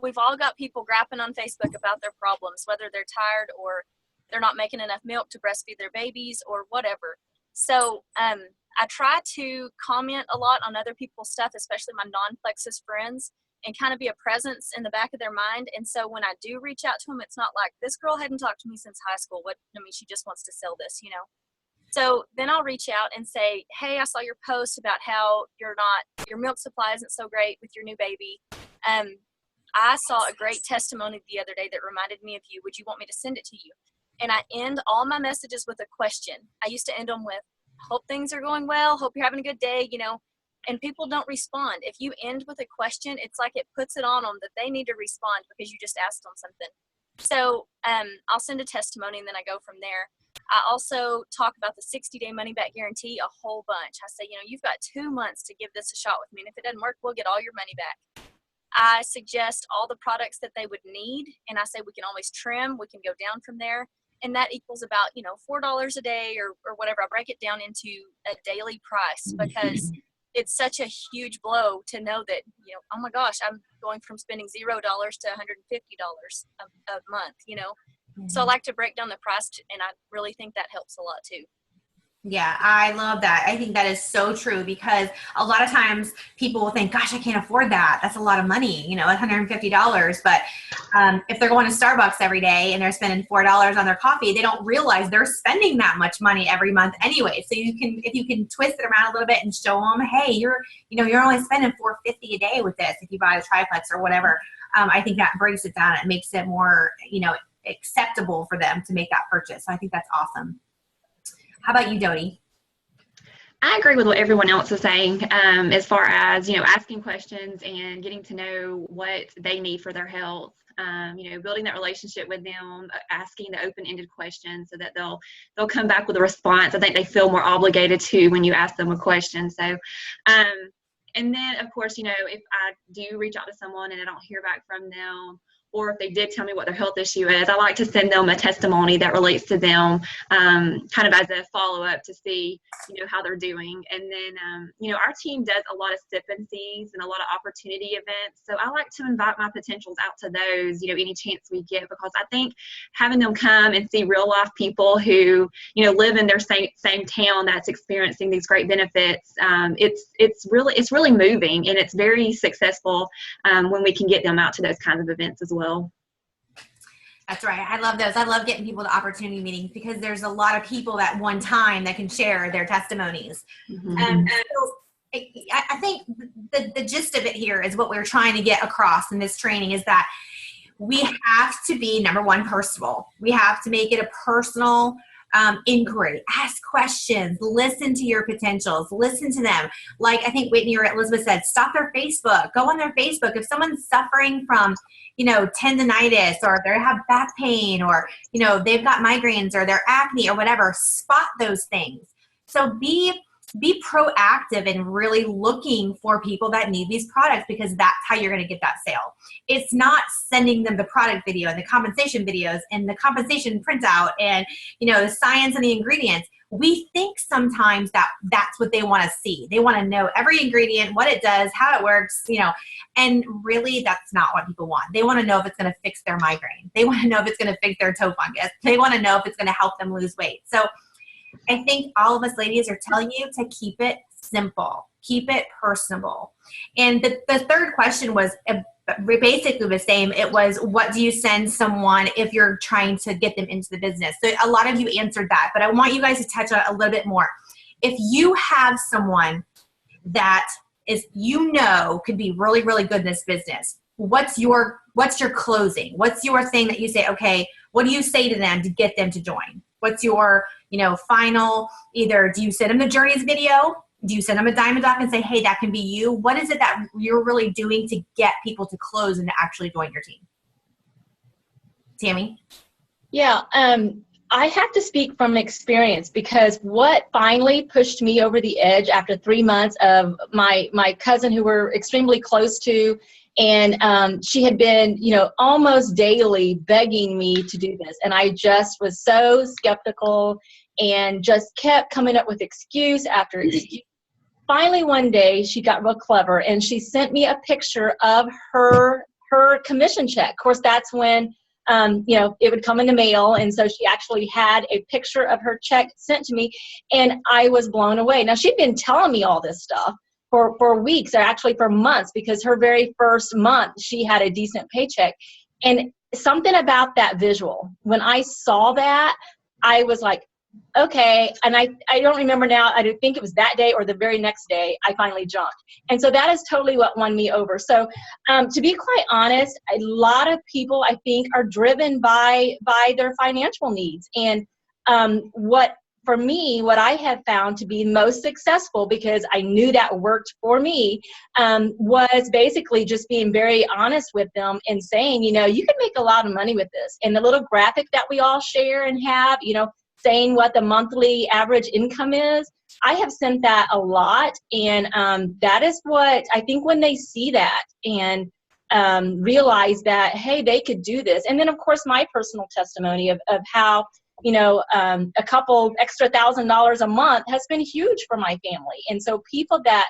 We've all got people grappling on Facebook about their problems, whether they're tired or they're not making enough milk to breastfeed their babies or whatever. So I try to comment a lot on other people's stuff, especially my non-Plexus friends, and kind of be a presence in the back of their mind. And so when I do reach out to them, it's not like, this girl hadn't talked to me since high school. She just wants to sell this, So then I'll reach out and say, hey, I saw your post about how your milk supply isn't so great with your new baby. I saw a great testimony the other day that reminded me of you. Would you want me to send it to you? And I end all my messages with a question. I used to end them with, hope things are going well. Hope you're having a good day, and people don't respond. If you end with a question, it's like it puts it on them that they need to respond because you just asked them something. So I'll send a testimony and then I go from there. I also talk about the 60-day money-back guarantee a whole bunch. I say, you've got 2 months to give this a shot with me, and if it doesn't work, we'll get all your money back. I suggest all the products that they would need, and I say we can always trim. We can go down from there, and that equals about, $4 a day or whatever. I break it down into a daily price because it's such a huge blow to know that, oh my gosh, I'm going from spending $0 to $150 a month, So I like to break down the price, and I really think that helps a lot too. Yeah, I love that. I think that is so true because a lot of times people will think, gosh, I can't afford that. That's a lot of money, $150. But if they're going to Starbucks every day and they're spending $4 on their coffee, they don't realize they're spending that much money every month anyway. So if you can twist it around a little bit and show them, hey, you're only spending $4.50 a day with this if you buy the triplex or whatever. I think that breaks it down. It makes it more, acceptable for them to make that purchase. So I think that's awesome. How about you, Dodie? I agree with what everyone else is saying as far as, asking questions and getting to know what they need for their health, building that relationship with them, asking the open-ended questions so that they'll come back with a response. I think they feel more obligated to when you ask them a question. So, and then, of course, if I do reach out to someone and I don't hear back from them, or if they did tell me what their health issue is, I like to send them a testimony that relates to them, kind of as a follow-up to see, how they're doing. And then, our team does a lot of sip and sees and a lot of opportunity events. So I like to invite my potentials out to those, any chance we get, because I think having them come and see real-life people who, live in their same town that's experiencing these great benefits, it's really moving, and it's very successful when we can get them out to those kinds of events as well. That's right. I love those. I love getting people to opportunity meetings because there's a lot of people at one time that can share their testimonies. So I think the gist of it here is what we're trying to get across in this training is that we have to be, number one, personable. We have to make it a personal inquiry. Ask questions. Listen to your potentials. Listen to them. Like I think Whitney or Elizabeth said, stop their Facebook. Go on their Facebook. If someone's suffering from tendinitis, or if they have back pain, or, they've got migraines or their acne or whatever, spot those things. So be proactive in really looking for people that need these products, because that's how you're going to get that sale. It's not sending them the product video and the compensation videos and the compensation printout and, the science and the ingredients. We think sometimes that that's what they want to see. They want to know every ingredient, what it does, how it works, and really that's not what people want. They want to know if it's going to fix their migraine. They want to know if it's going to fix their toe fungus. They want to know if it's going to help them lose weight. So I think all of us ladies are telling you to keep it simple, keep it personable. And the third question was basically the same. It was, what do you send someone if you're trying to get them into the business? So a lot of you answered that, but I want you guys to touch on it a little bit more. If you have someone that is, could be really, really good in this business, what's your closing? What's your thing that you say, okay, what do you say to them to get them to join? What's your, final, either do you send them the Journeys video? Do you send them a Diamond Doc and say, hey, that can be you? What is it that you're really doing to get people to close and to actually join your team? Tammy? Yeah, I have to speak from experience, because what finally pushed me over the edge after 3 months of my cousin, who we're extremely close to, and she had been, almost daily begging me to do this. And I just was so skeptical and just kept coming up with excuse after excuse. Finally, one day, she got real clever, and she sent me a picture of her commission check. Of course, that's when, it would come in the mail, and so she actually had a picture of her check sent to me, and I was blown away. Now, she'd been telling me all this stuff for weeks, or actually for months, because her very first month, she had a decent paycheck. And something about that visual, when I saw that, I was like, okay, and I don't remember now, I think it was that day or the very next day, I finally jumped. And so that is totally what won me over. So to be quite honest, a lot of people, I think, are driven by their financial needs. And what for me, what I have found to be most successful, because I knew that worked for me, was basically just being very honest with them and saying, you can make a lot of money with this. And the little graphic that we all share and have, saying what the monthly average income is, I have sent that a lot. And that is what I think when they see that and realize that, hey, they could do this. And then, of course, my personal testimony of how, a couple extra $1,000 a month has been huge for my family. And so people that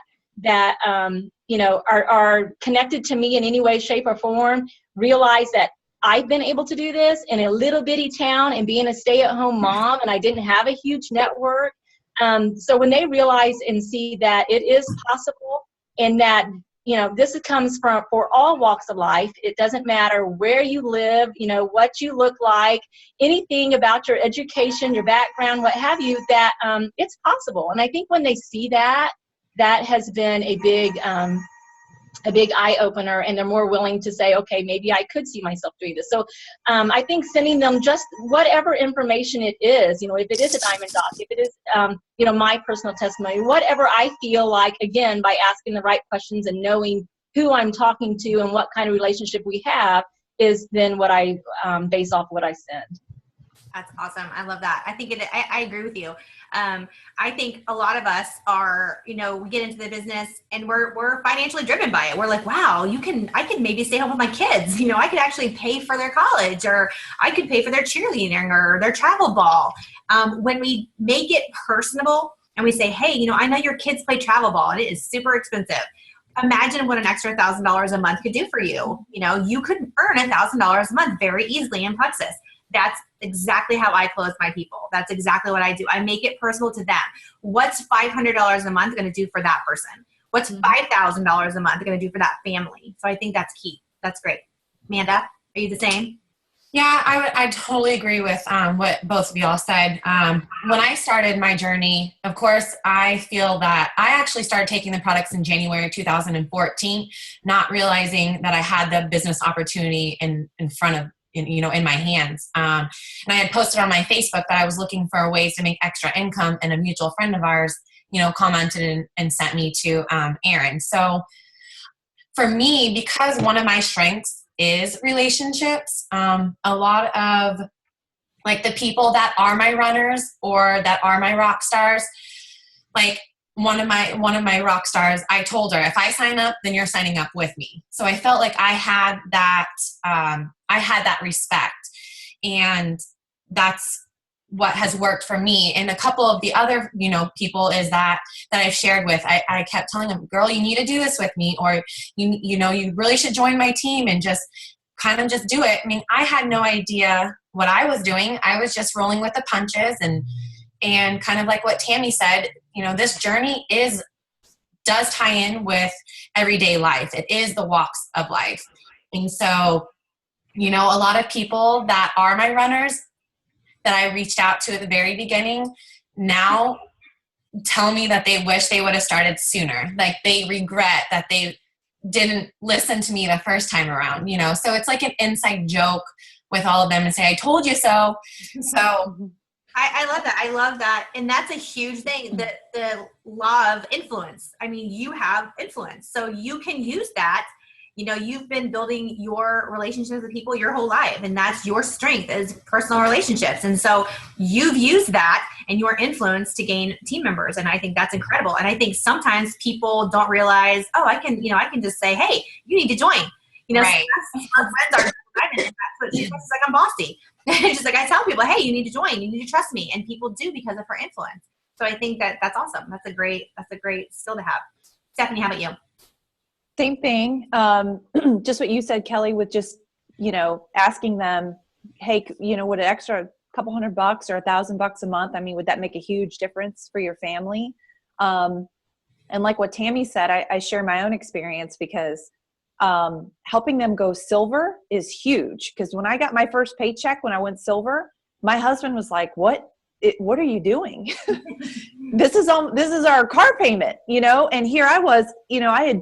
are connected to me in any way, shape, or form realize that I've been able to do this in a little bitty town and being a stay-at-home mom, and I didn't have a huge network. So when they realize and see that it is possible, and that this comes from for all walks of life. It doesn't matter where you live, what you look like, anything about your education, your background, what have you, that it's possible. And I think when they see that, that has been a big eye opener, and they're more willing to say, okay, maybe I could see myself doing this. So I think sending them just whatever information it is, if it is a diamond doc, if it is, my personal testimony, whatever I feel like, again, by asking the right questions and knowing who I'm talking to and what kind of relationship we have, is then what I base off what I send. That's awesome. I love that. I think I agree with you. I think a lot of us are, we get into the business and we're financially driven by it. We're like, wow, I could maybe stay home with my kids. I could actually pay for their college, or I could pay for their cheerleading or their travel ball. When we make it personable and we say, hey, I know your kids play travel ball and it is super expensive. Imagine what an extra $1,000 a month could do for you. You could earn $1,000 a month very easily in Plexus. That's exactly how I close my people. That's exactly what I do. I make it personal to them. What's $500 a month going to do for that person? What's $5,000 a month going to do for that family? So I think that's key. That's great. Amanda, are you the same? Yeah, I totally agree with what both of y'all said. When I started my journey, of course, I feel that I actually started taking the products in January 2014, not realizing that I had the business opportunity in front of, in my hands. And I had posted on my Facebook that I was looking for ways to make extra income, and a mutual friend of ours, commented and sent me to Erin. So for me, because one of my strengths is relationships, a lot of like the people that are my runners or that are my rock stars, like one of my rock stars, I told her, if I sign up, then you're signing up with me. So I felt like I had that respect, and that's what has worked for me. And a couple of the other, people is that I've shared with, I kept telling them, girl, you need to do this with me, or you really should join my team and just kind of just do it. I mean, I had no idea what I was doing. I was just rolling with the punches, and kind of like what Tammy said, this journey does tie in with everyday life. It is the walks of life. And so, a lot of people that are my runners that I reached out to at the very beginning now tell me that they wish they would have started sooner. Like they regret that they didn't listen to me the first time around, So it's like an inside joke with all of them and say, I told you so. So I love that. I love that. And that's a huge thing, the law of influence. I mean, you have influence, so you can use that. You've been building your relationships with people your whole life, and that's your strength is personal relationships. And so you've used that and your influence to gain team members. And I think that's incredible. And I think sometimes people don't realize, I can just say, hey, you need to join. Right. So our friends are, that's what she's like, I'm bossy. It's just like, I tell people, hey, you need to join, you need to trust me. And people do because of her influence. So I think that's awesome. That's a great skill to have. Stephanie, how about you? Same thing. Just what you said, Kelly, with just, asking them, hey, would an extra couple $100 or $1,000 a month, I mean, would that make a huge difference for your family? And like what Tammy said, I share my own experience, because helping them go silver is huge. Because when I got my first paycheck, when I went silver, my husband was like, what are you doing? This is our car payment, and here I was, I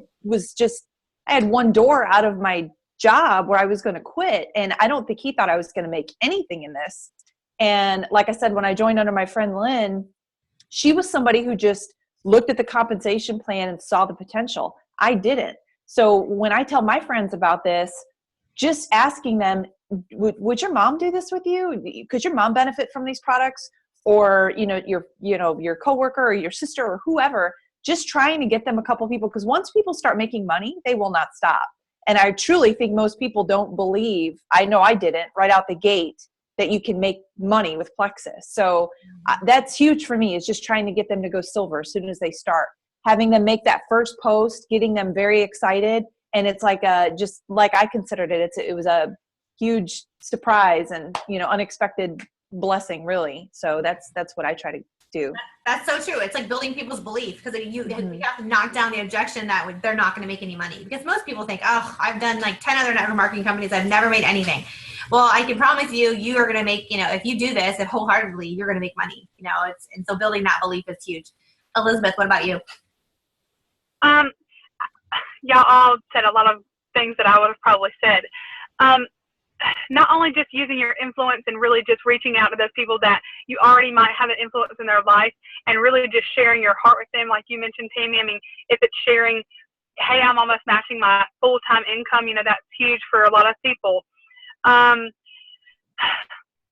had one door out of my job where I was going to quit. And I don't think he thought I was going to make anything in this. And like I said, when I joined under my friend Lynn, she was somebody who just looked at the compensation plan and saw the potential. I didn't. So when I tell my friends about this, just asking them, would your mom do this with you? Could your mom benefit from these products? Or, your coworker or your sister or whoever, just trying to get them a couple people. Because once people start making money, they will not stop. And I truly think most people don't believe, I know I didn't, right out the gate, that you can make money with Plexus. So that's huge for me, is just trying to get them to go silver as soon as they start. Having them make that first post, getting them very excited. And it's like just like I considered it, it was a huge surprise and, unexpected blessing, really. So that's what I try to do. That's so true. It's like building people's belief, because you have to knock down the objection that they're not going to make any money, because most people think, oh, I've done like 10 other network marketing companies, I've never made anything. Well, I can promise you, you are going to make, if you do this, if wholeheartedly, you're going to make money, and so building that belief is huge. Elizabeth, what about you? Y'all all said a lot of things that I would have probably said. Not only just using your influence and really just reaching out to those people that you already might have an influence in their life, and really just sharing your heart with them, like you mentioned, Tammy. I mean, if it's sharing, hey, I'm almost matching my full-time income, that's huge for a lot of people.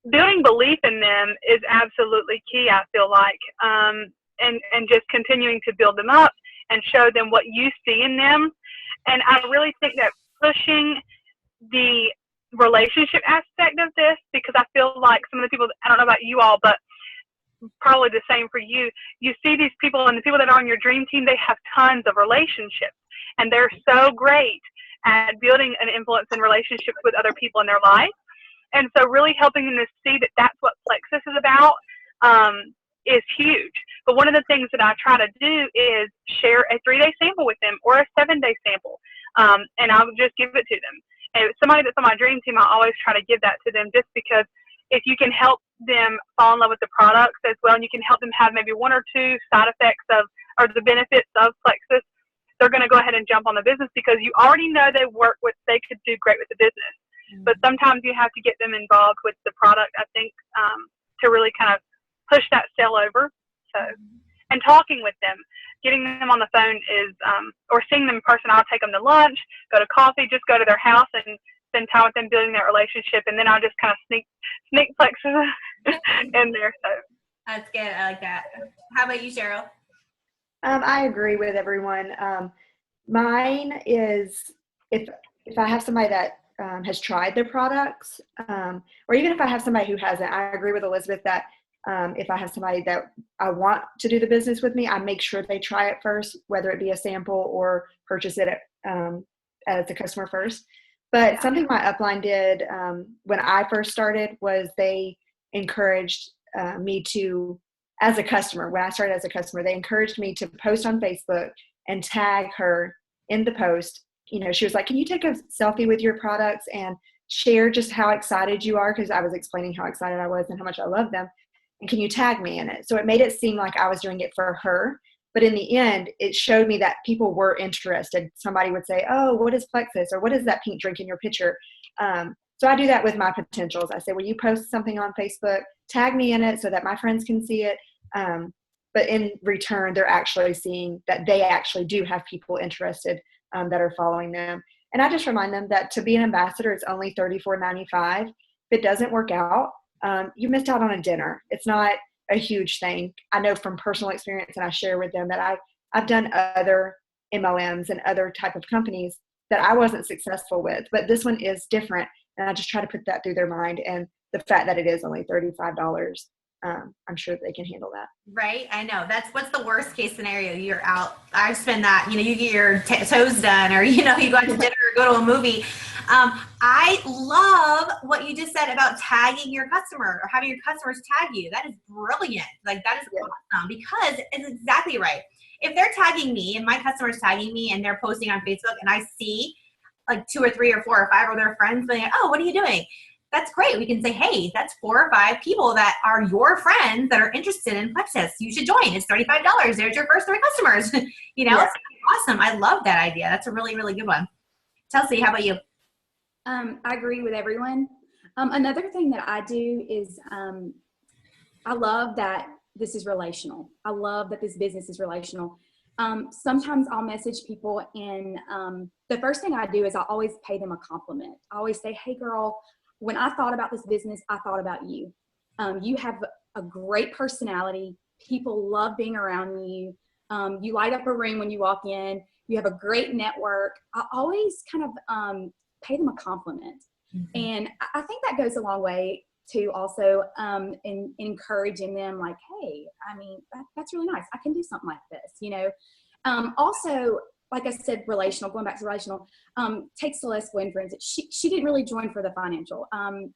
Building belief in them is absolutely key, I feel like, and just continuing to build them up and show them what you see in them. And I really think that pushing the relationship aspect of this, because I feel like some of the people, I don't know about you all, but probably the same for you, you see these people, and the people that are on your dream team, they have tons of relationships, and they're so great at building an influence in relationships with other people in their life. And so really helping them to see that that's what Plexus is about is huge. But one of the things that I try to do is share a 3-day sample with them, or a 7-day sample, and I'll just give it to them. And somebody that's on my dream team, I always try to give that to them, just because if you can help them fall in love with the products as well, and you can help them have maybe 1 or 2 side effects or the benefits of Plexus, they're going to go ahead and jump on the business, because you already know they could do great with the business. Mm-hmm. But sometimes you have to get them involved with the product, I think, to really kind of push that sale over. So, and talking with them, getting them on the phone is, or seeing them in person. I'll take them to lunch, go to coffee, just go to their house and spend time with them, building that relationship. And then I'll just kind of sneak Plexus in there. So that's good. I like that. How about you, Cheryl? I agree with everyone. Mine is if I have somebody that has tried their products, or even if I have somebody who hasn't, I agree with Elizabeth that if I have somebody that I want to do the business with me, I make sure they try it first, whether it be a sample or purchase it as a customer first. But something my upline did when I first started was they encouraged me to, as a customer, when I started as a customer, they encouraged me to post on Facebook and tag her in the post. She was like, can you take a selfie with your products and share just how excited you are? Because I was explaining how excited I was and how much I love them. And can you tag me in it? So it made it seem like I was doing it for her. But in the end, it showed me that people were interested. Somebody would say, oh, what is Plexus? Or what is that pink drink in your picture? So I do that with my potentials. I say, will you post something on Facebook? Tag me in it so that my friends can see it. But in return, they're actually seeing that they actually do have people interested that are following them. And I just remind them that to be an ambassador, it's only $34.95. If it doesn't work out, you missed out on a dinner. It's not a huge thing. I know from personal experience, and I share with them that I've done other MLMs and other type of companies that I wasn't successful with, but this one is different. And I just try to put that through their mind. And the fact that it is only $35, I'm sure they can handle that. Right. I know. What's the worst case scenario? You're out. I spend that, you get your toes done, or, you go out to dinner or go to a movie. I love what you just said about tagging your customer or having your customers tag you. That is brilliant. Like, that is awesome, because it's exactly right. If they're tagging me and my customers tagging me and they're posting on Facebook, and I see like 2 or 3 or 4 or 5 of their friends being like, oh, what are you doing? That's great. We can say, hey, that's 4 or 5 people that are your friends that are interested in Plexus. You should join. It's $35. There's your first 3 customers. Yeah. It's awesome. I love that idea. That's a really, really good one. Chelsea, how about you? I agree with everyone. Another thing that I do is I love that this is relational. I love that this business is relational. Sometimes I'll message people and the first thing I do is I always pay them a compliment. I always say, hey girl, when I thought about this business, I thought about you. You have a great personality. People love being around you. You light up a room when you walk in. You have a great network. I always kind of pay them a compliment. And I think that goes a long way to also in encouraging them, like, hey, I mean, that's really nice. I can do something like this, you know. Also, like I said, relational, going back to relational, take Celeste Gwynn, for instance. She didn't really join for the financial.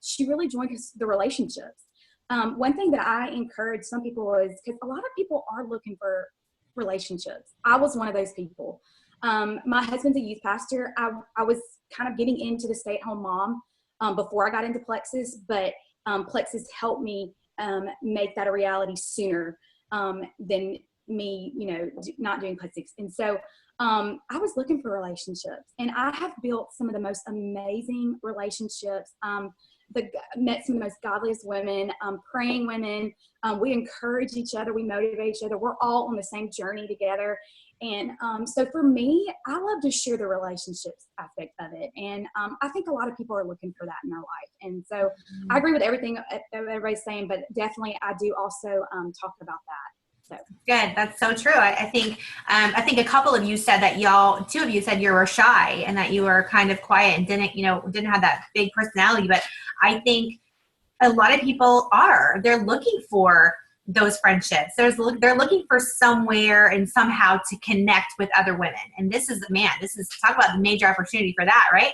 She really joined because the relationships. One thing that I encourage some people is, because a lot of people are looking for relationships. I was one of those people. My husband's a youth pastor. I was kind of getting into the stay-at-home mom before I got into Plexus, but Plexus helped me make that a reality sooner than me, you know, not doing Plexus. And so I was looking for relationships, and I have built some of the most amazing relationships. Met some of the most godliest women, praying women. We encourage each other. We motivate each other. We're all on the same journey together. And so for me, I love to share the relationships aspect of it. And I think a lot of people are looking for that in their life. And so I agree with everything everybody's saying, but definitely I do also talk about that. So. Good. That's so true. I think a couple of you said that two of you said you were shy and that you were kind of quiet and didn't have that big personality. But I think a lot of people they're looking for those friendships. They're looking for somewhere and somehow to connect with other women. And this is talk about the major opportunity for that, right?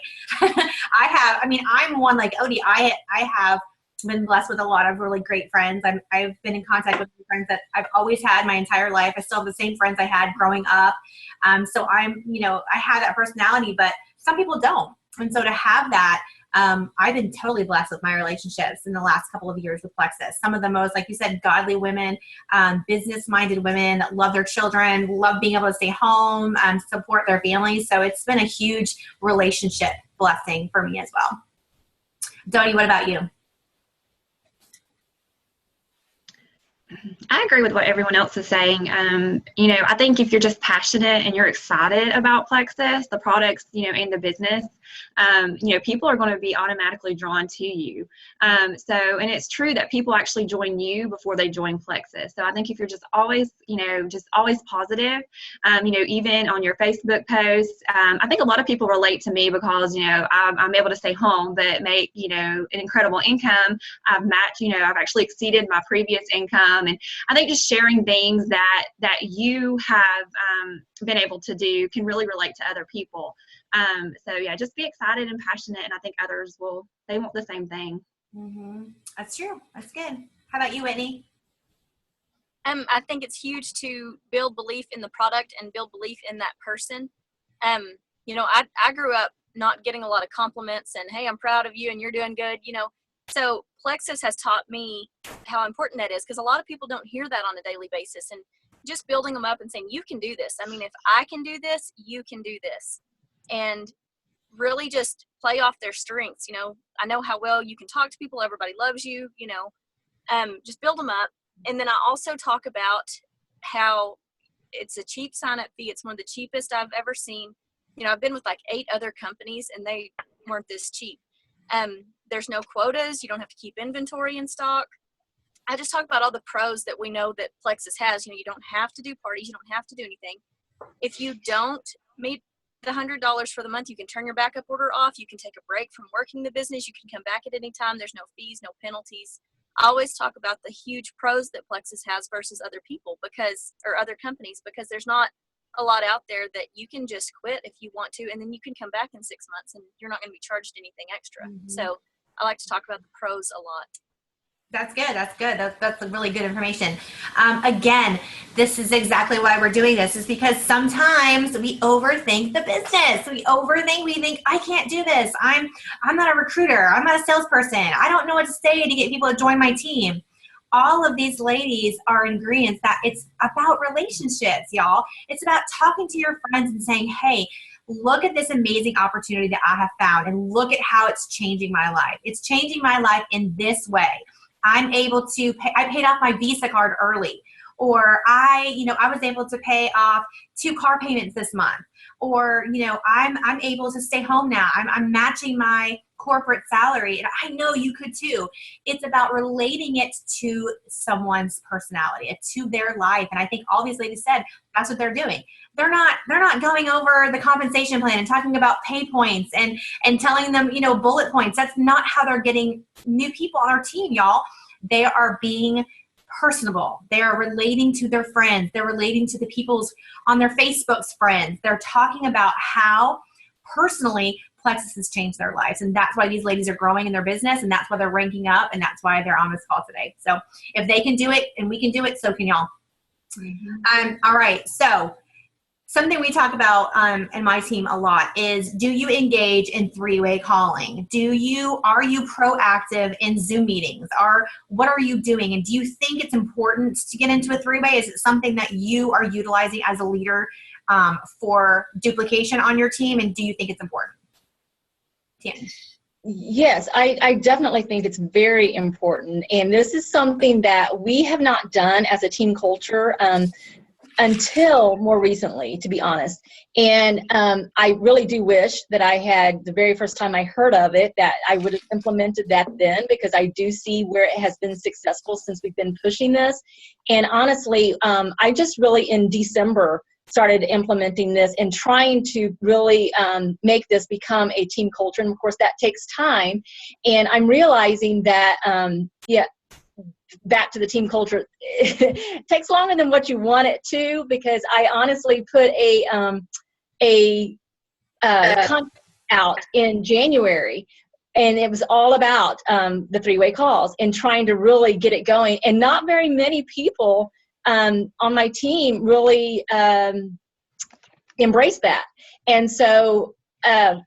I'm one like Odie. I have been blessed with a lot of really great friends. I've been in contact with friends that I've always had my entire life. I still have the same friends I had growing up. So I have that personality, but some people don't. And so to have that, I've been totally blessed with my relationships in the last couple of years with Plexus. Some of the most, like you said, godly women, business-minded women that love their children, love being able to stay home, support their families. So it's been a huge relationship blessing for me as well. Dodie, what about you? I agree with what everyone else is saying. I think if you're just passionate and you're excited about Plexus, the products, and the business, people are going to be automatically drawn to you. And it's true that people actually join you before they join Plexus. So I think if you're just always, always positive, even on your Facebook posts, I think a lot of people relate to me because, I'm able to stay home but make, an incredible income. I've actually exceeded my previous income. And I think just sharing things that you have been able to do can really relate to other people. Just be excited and passionate, and I think others they want the same thing. Mm-hmm. That's true. That's good. How about you, Whitney? I think it's huge to build belief in the product and build belief in that person. I grew up not getting a lot of compliments and, hey, I'm proud of you and you're doing good, So Plexus has taught me how important that is, because a lot of people don't hear that on a daily basis, and just building them up and saying, you can do this. I mean, if I can do this, you can do this. And really just play off their strengths. I know how well you can talk to people. Everybody loves you, just build them up. And then I also talk about how it's a cheap sign-up fee. It's one of the cheapest I've ever seen. I've been with like 8 other companies and they weren't this cheap. There's no quotas. You don't have to keep inventory in stock. I just talk about all the pros that we know that Plexus has. You don't have to do parties. You don't have to do anything. If you don't meet the $100 for the month, you can turn your backup order off. You can take a break from working the business. You can come back at any time. There's no fees, no penalties. I always talk about the huge pros that Plexus has versus other people or other companies, because there's not a lot out there that you can just quit if you want to, and then you can come back in 6 months and you're not going to be charged anything extra. Mm-hmm. So I like to talk about the pros a lot. That's good. That's good. That's really good information. Again, this is exactly why we're doing this, is because sometimes we overthink the business. We think, I can't do this. I'm not a recruiter. I'm not a salesperson. I don't know what to say to get people to join my team. All of these ladies are ingredients that it's about relationships, y'all. It's about talking to your friends and saying, hey, look at this amazing opportunity that I have found and look at how it's changing my life. It's changing my life in this way. I'm able to pay, I paid off my Visa card early, or I was able to pay off 2 car payments this month, or, I'm able to stay home now. I'm matching my corporate salary, and I know you could too. It's about relating it to someone's personality, to their life. And I think all these ladies said that's what they're doing. They're not going over the compensation plan and talking about pay points and telling them, bullet points. That's not how they're getting new people on our team, y'all. They are being personable. They are relating to their friends. They're relating to the people's on their Facebook's friends. They're talking about how personally Plexus has changed their lives. And that's why these ladies are growing in their business, and that's why they're ranking up, and that's why they're on this call today. So if they can do it and we can do it, so can y'all. All right. So something we talk about in my team a lot is, do you engage in 3-way calling? Are you proactive in Zoom meetings? What are you doing? And do you think it's important to get into a 3-way? Is it something that you are utilizing as a leader for duplication on your team? And do you think it's important? Tammy. Yes, I definitely think it's very important. And this is something that we have not done as a team culture until more recently, to be honest. And I really do wish that I had, the very first time I heard of it, that I would have implemented that then, because I do see where it has been successful since we've been pushing this. And honestly, I just really in December started implementing this and trying to really make this become a team culture. And of course that takes time. And I'm realizing that, back to the team culture, it takes longer than what you want it to, because I honestly put a content out in January, and it was all about the 3-way calls and trying to really get it going. And not very many people on my team really embrace that. And so to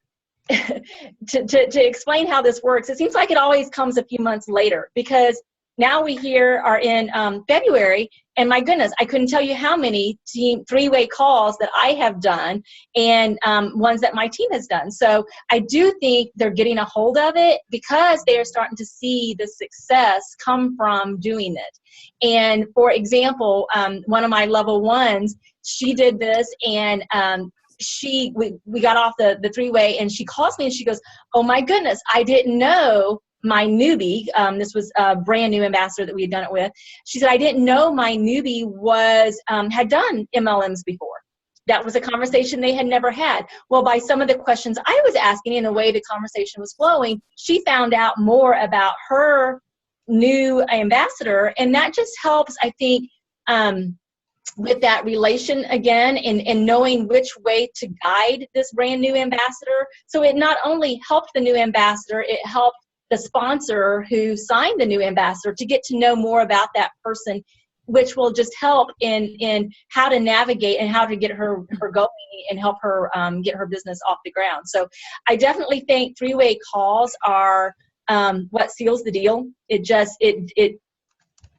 explain how this works, it seems like it always comes a few months later, because now we here are in February, and my goodness, I couldn't tell you how many 3-way calls that I have done, and ones that my team has done. So I do think they're getting a hold of it, because they are starting to see the success come from doing it. And for example, one of my level 1s, she did this, and we got off the 3-way, and she calls me and she goes, "Oh my goodness, I didn't know my newbie," this was a brand new ambassador that we had done it with. She said, "I didn't know my newbie had done MLMs before." That was a conversation they had never had. Well, by some of the questions I was asking and the way the conversation was flowing, she found out more about her new ambassador. And that just helps, I think, with that relation again, and knowing which way to guide this brand new ambassador. So it not only helped the new ambassador, it helped the sponsor who signed the new ambassador to get to know more about that person, which will just help in how to navigate and how to get her going and help her get her business off the ground. So I definitely think 3-way calls are what seals the deal. It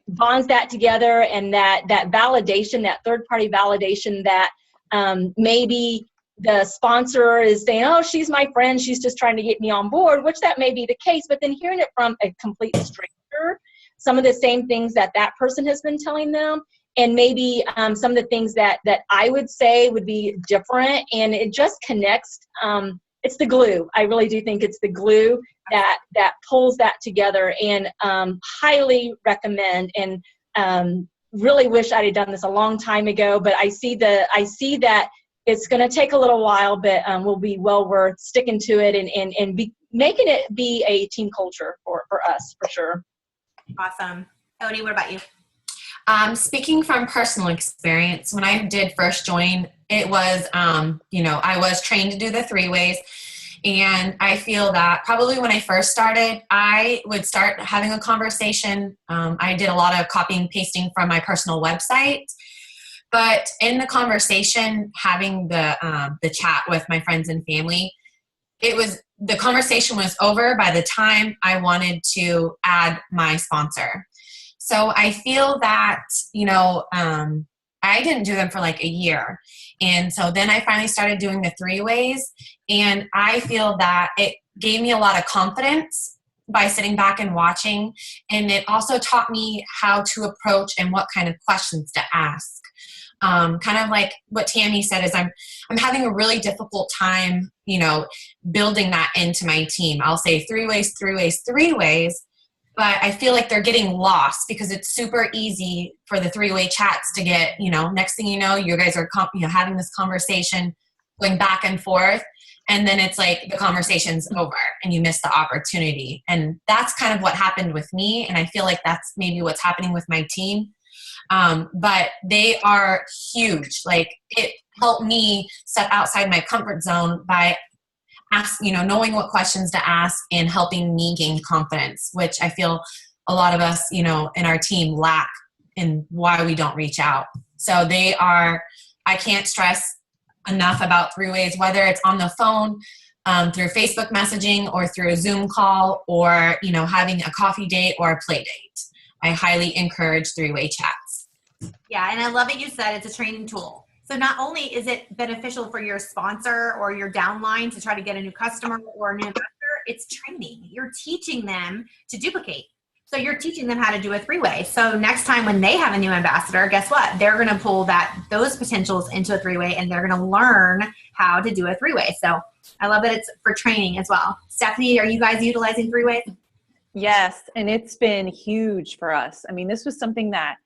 bonds that together, and that validation, that third-party validation that maybe the sponsor is saying, "Oh, she's my friend, she's just trying to get me on board," which that may be the case, but then hearing it from a complete stranger, some of the same things that person has been telling them, and maybe some of the things that I would say would be different, and it just connects. It's the glue. I really do think it's the glue that pulls that together, and highly recommend, and really wish I had done this a long time ago, but I see that it's going to take a little while, but will be well worth sticking to it and making it be a team culture for us, for sure. Awesome. Odie, what about you? Speaking from personal experience, when I did first join, it was, I was trained to do the 3-ways. And I feel that probably when I first started, I would start having a conversation. I did a lot of copying and pasting from my personal website. But in the conversation, having the chat with my friends and family, the conversation was over by the time I wanted to add my sponsor. So I feel that, I didn't do them for like a year. And so then I finally started doing the three-ways, and I feel that it gave me a lot of confidence by sitting back and watching. And it also taught me how to approach and what kind of questions to ask. Kind of like what Tammy said is I'm having a really difficult time, building that into my team. I'll say three-ways, three-ways, three-ways, but I feel like they're getting lost because it's super easy for the three-way chats to get, next thing you know, you guys are having this conversation going back and forth. And then it's like the conversation's over and you miss the opportunity. And that's kind of what happened with me. And I feel like that's maybe what's happening with my team. But they are huge. Like, it helped me step outside my comfort zone by knowing what questions to ask and helping me gain confidence, which I feel a lot of us, in our team lack in why we don't reach out. So I can't stress enough about three-ways, whether it's on the phone, through Facebook messaging, or through a Zoom call, or, having a coffee date or a play date. I highly encourage three-way chats. Yeah, and I love it you said it's a training tool. So not only is it beneficial for your sponsor or your downline to try to get a new customer or a new investor, it's training. You're teaching them to duplicate. So you're teaching them how to do a three-way. So next time when they have a new ambassador, guess what? They're going to pull those potentials into a three-way, and they're going to learn how to do a three-way. So I love that it's for training as well. Stephanie, are you guys utilizing three-ways? Yes, and it's been huge for us. I mean, this was something that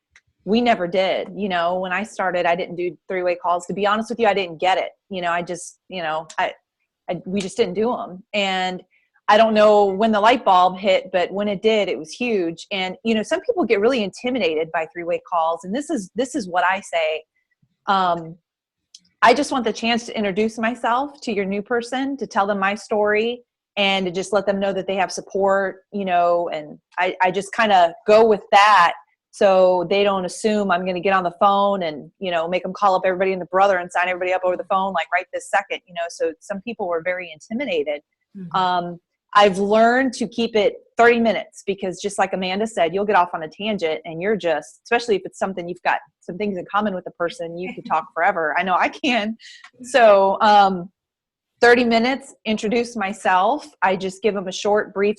we never did. When I started, I didn't do three-way calls. To be honest with you, I didn't get it. I just, we just didn't do them. And I don't know when the light bulb hit, but when it did, it was huge. And, some people get really intimidated by three-way calls. And this is what I say. I just want the chance to introduce myself to your new person, to tell them my story, and to just let them know that they have support, and I just kind of go with that. So they don't assume I'm going to get on the phone and, make them call up everybody and the brother and sign everybody up over the phone, like right this second, so some people were very intimidated. Mm-hmm. I've learned to keep it 30 minutes because, just like Amanda said, you'll get off on a tangent and you're just, especially if it's something you've got some things in common with the person, you could talk forever. I know I can. So 30 minutes, introduce myself. I just give them a short, brief,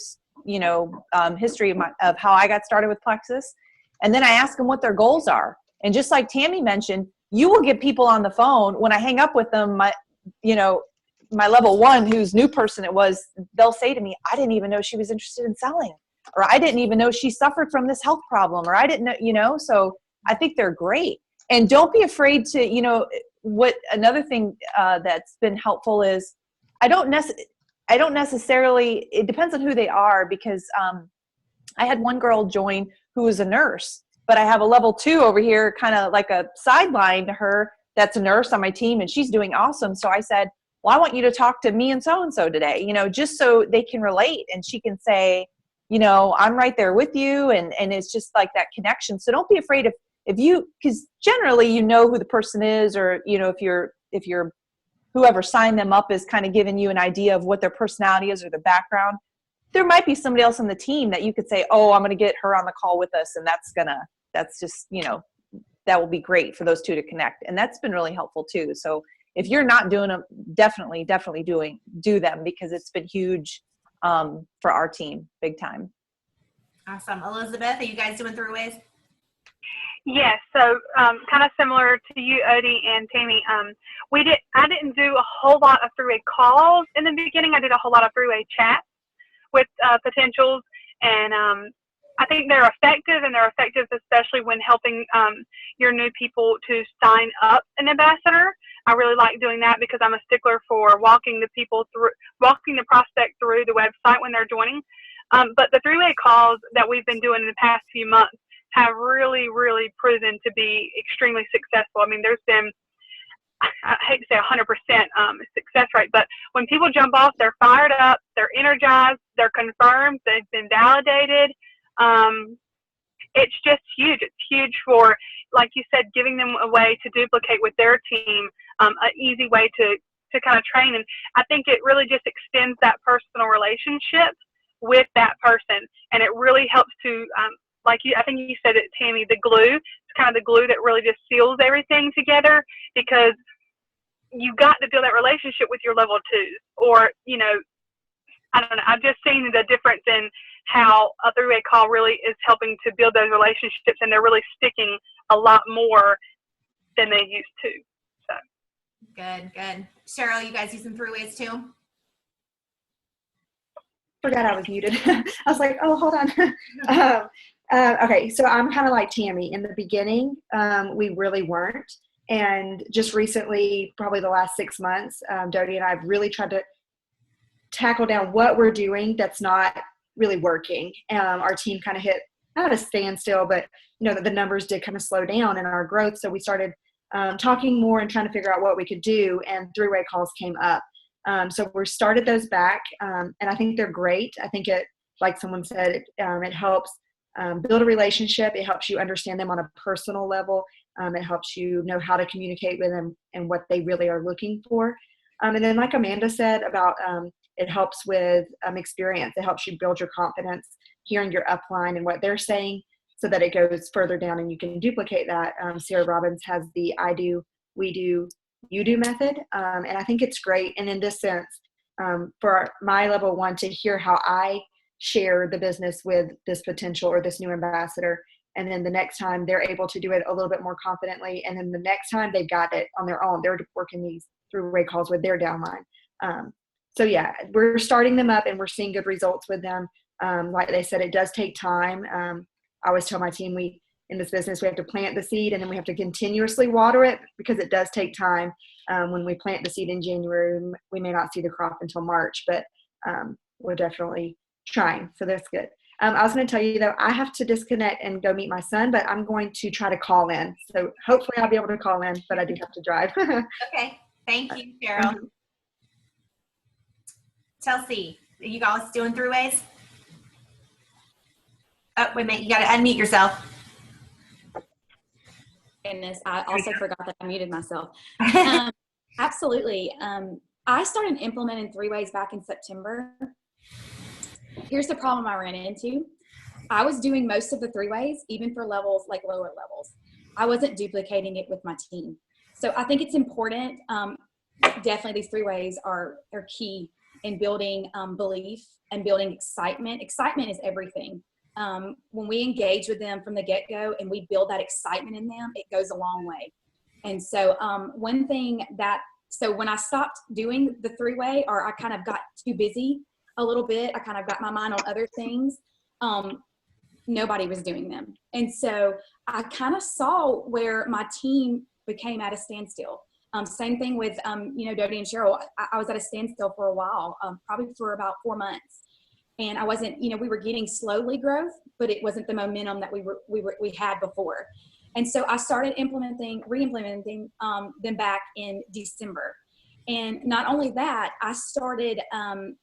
history of how I got started with Plexus. And then I ask them what their goals are. And just like Tammy mentioned, you will get people on the phone. When I hang up with them, my level one, whose new person it was, they'll say to me, I didn't even know she was interested in selling, or I didn't even know she suffered from this health problem, or I didn't know, so I think they're great. And don't be afraid to, what another thing that's been helpful is I don't necessarily, it depends on who they are, because I had one girl join who was a nurse, but I have a level 2 over here, kind of like a sideline to her, that's a nurse on my team, and she's doing awesome. So I said, well, I want you to talk to me and so today, just so they can relate, and she can say, I'm right there with you. And it's just like that connection. So don't be afraid if you, because generally, who the person is, or, if you're whoever signed them up is kind of giving you an idea of what their personality is or their background. There might be somebody else on the team that you could say, oh, I'm going to get her on the call with us. And that's just, that will be great for those two to connect. And that's been really helpful too. So if you're not doing them, definitely do them, because it's been huge for our team, big time. Awesome. Elizabeth, are you guys doing three-ways? Yes, so kind of similar to you, Odie and Tammy. I didn't do a whole lot of three-way calls in the beginning. I did a whole lot of three-way chats with potentials, and I think they're effective, and they're effective especially when helping your new people to sign up an ambassador. I really like doing that because I'm a stickler for walking the prospect through the website when they're joining. But the three-way calls that we've been doing in the past few months have really, really proven to be extremely successful. I mean, there's been, I hate to say 100% success rate, but when people jump off, they're fired up, they're energized, they're confirmed, they've been validated. It's just huge. It's huge for, like you said, giving them a way to duplicate with their team, an easy way to kind of train. And I think it really just extends that personal relationship with that person. And it really helps to, I think you said it, Tammy, the glue, to kind of the glue that really just seals everything together, because you've got to build that relationship with your level twos, or, you know, I don't know. I've just seen the difference in how a three-way call really is helping to build those relationships, and they're really sticking a lot more than they used to. So Good, good. Cheryl, you guys use some three-ways too? Forgot I was muted. I was like, oh, hold on. Okay, so I'm kind of like Tammy. In the beginning, we really weren't. And just recently, probably the last 6 months, Dodie and I have really tried to tackle down what we're doing that's not really working. Our team kind of hit, not a standstill, but you know, the numbers did kind of slow down in our growth. So we started talking more and trying to figure out what we could do, and three-way calls came up. So we started those back, and I think they're great. I think it, like someone said, it helps build a relationship. It helps you understand them on a personal level. It helps you know how to communicate with them and what they really are looking for. And then like Amanda said about it helps with experience. It helps you build your confidence, hearing your upline and what they're saying, so that it goes further down and you can duplicate that. Sierra Robbins has the I do, we do, you do method. And I think it's great. And in this sense, for my level one to hear how I share the business with this potential or this new ambassador, and then the next time they're able to do it a little bit more confidently, and then the next time they've got it on their own, they're working these three-way calls with their downline. So yeah, we're starting them up and we're seeing good results with them. Like they said, it does take time. I always tell my team, in this business, we have to plant the seed and then we have to continuously water it, because it does take time. When we plant the seed in January, we may not see the crop until March, but we're definitely trying. So that's good. I was going to tell you, though, I have to disconnect and go meet my son, but I'm going to try to call in. So hopefully I'll be able to call in, but I do have to drive. Okay. Thank you, Cheryl. Chelsea, are you guys doing three-ways? Oh, wait a minute. You got to unmute yourself. Goodness, I also forgot that I muted myself. Absolutely. I started implementing three-ways back in September. Here's the problem I ran into. I was doing most of the three-ways, even for levels, like lower levels. I wasn't duplicating it with my team. So I think it's important. Definitely these three-ways are key in building belief and building excitement. Excitement is everything. When we engage with them from the get-go and we build that excitement in them, it goes a long way. And so so when I stopped doing the three-way, or I kind of got too busy a little bit, I kind of got my mind on other things, nobody was doing them. And so I kind of saw where my team became at a standstill. Same thing with, Dodie and Cheryl. I was at a standstill for a while, probably for about 4 months. And I wasn't, we were getting slowly growth, but it wasn't the momentum that we had before. And so I started re-implementing them back in December. And not only that, I started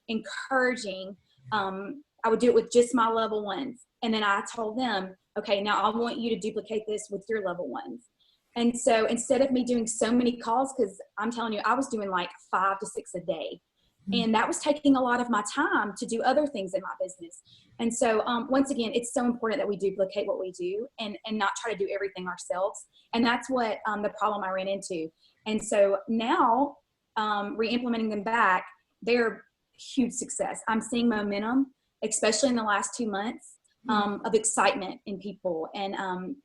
encouraging, I would do it with just my level ones. And then I told them, okay, now I want you to duplicate this with your level ones. And so instead of me doing so many calls, because I'm telling you, I was doing like 5 to 6 a day. And that was taking a lot of my time to do other things in my business. And so once again, it's so important that we duplicate what we do and not try to do everything ourselves. And that's what the problem I ran into. And so now re-implementing them back, they're huge success. I'm seeing momentum, especially in the last 2 months, of excitement in people, and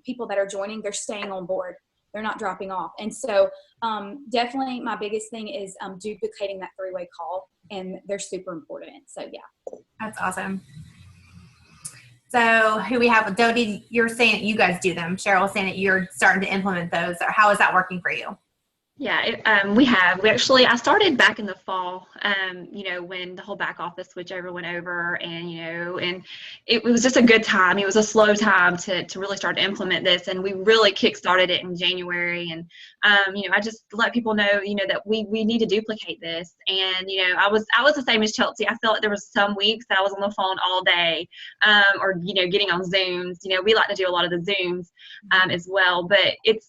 people that are joining, they're staying on board. They're not dropping off. And so definitely my biggest thing is duplicating that three-way call, and they're super important. So yeah. That's awesome. So who we have, Dodie, you're saying that you guys do them. Cheryl was saying that you're starting to implement those. Or how is that working for you? Yeah, we have. I started back in the fall, when the whole back office switchover went over, and it was just a good time. It was a slow time to really start to implement this, and we really kickstarted it in January. And, I just let people know, that we need to duplicate this. And, I was the same as Chelsea. I felt like there was some weeks that I was on the phone all day, or, getting on Zooms. We like to do a lot of the Zooms as well, but it's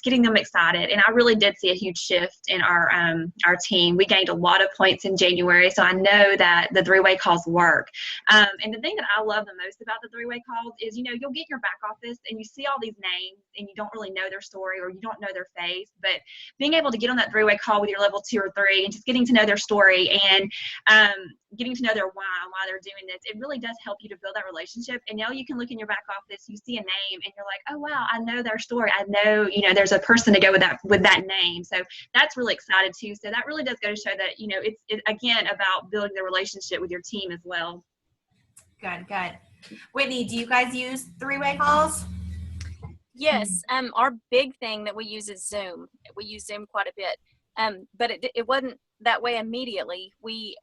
getting them excited. And I really did did see a huge shift in our team. We gained a lot of points in January, so I know that the three-way calls work. And the thing that I love the most about the three-way calls is, you'll get your back office and you see all these names and you don't really know their story or you don't know their face, but being able to get on that three-way call with your level 2 or 3 and just getting to know their story and getting to know their why they're doing this, it really does help you to build that relationship. And now you can look in your back office, you see a name, and you're like, oh wow, I know their story. I know, there's a person to go with that name. So that's really excited too. So that really does go to show that, it's again about building the relationship with your team as well. Good. Whitney, do you guys use three-way calls? Yes. Our big thing that we use is Zoom. We use Zoom quite a bit. But it wasn't that way immediately. We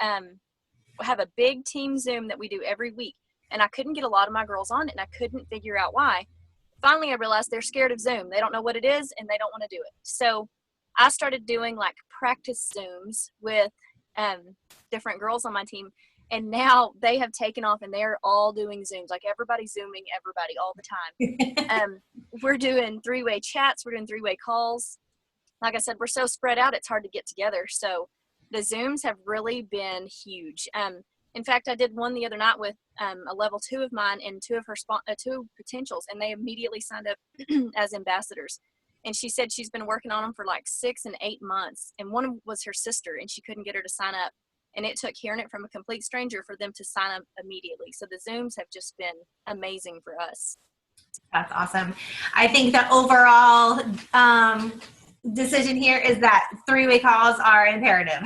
have a big team Zoom that we do every week, and I couldn't get a lot of my girls on it, and I couldn't figure out why. Finally, I realized they're scared of Zoom. They don't know what it is, and they don't want to do it. So I started doing like practice Zooms with different girls on my team, and now they have taken off, and they're all doing Zooms. Like everybody's Zooming everybody all the time. We're doing three-way chats. We're doing three-way calls. Like I said, we're so spread out, it's hard to get together. So the Zooms have really been huge. In fact, I did one the other night with a level 2 of mine and two potentials, and they immediately signed up as ambassadors. And she said she's been working on them for like 6 and 8 months. And one was her sister, and she couldn't get her to sign up. And it took hearing it from a complete stranger for them to sign up immediately. So the Zooms have just been amazing for us. That's awesome. I think the overall decision here is that three-way calls are imperative.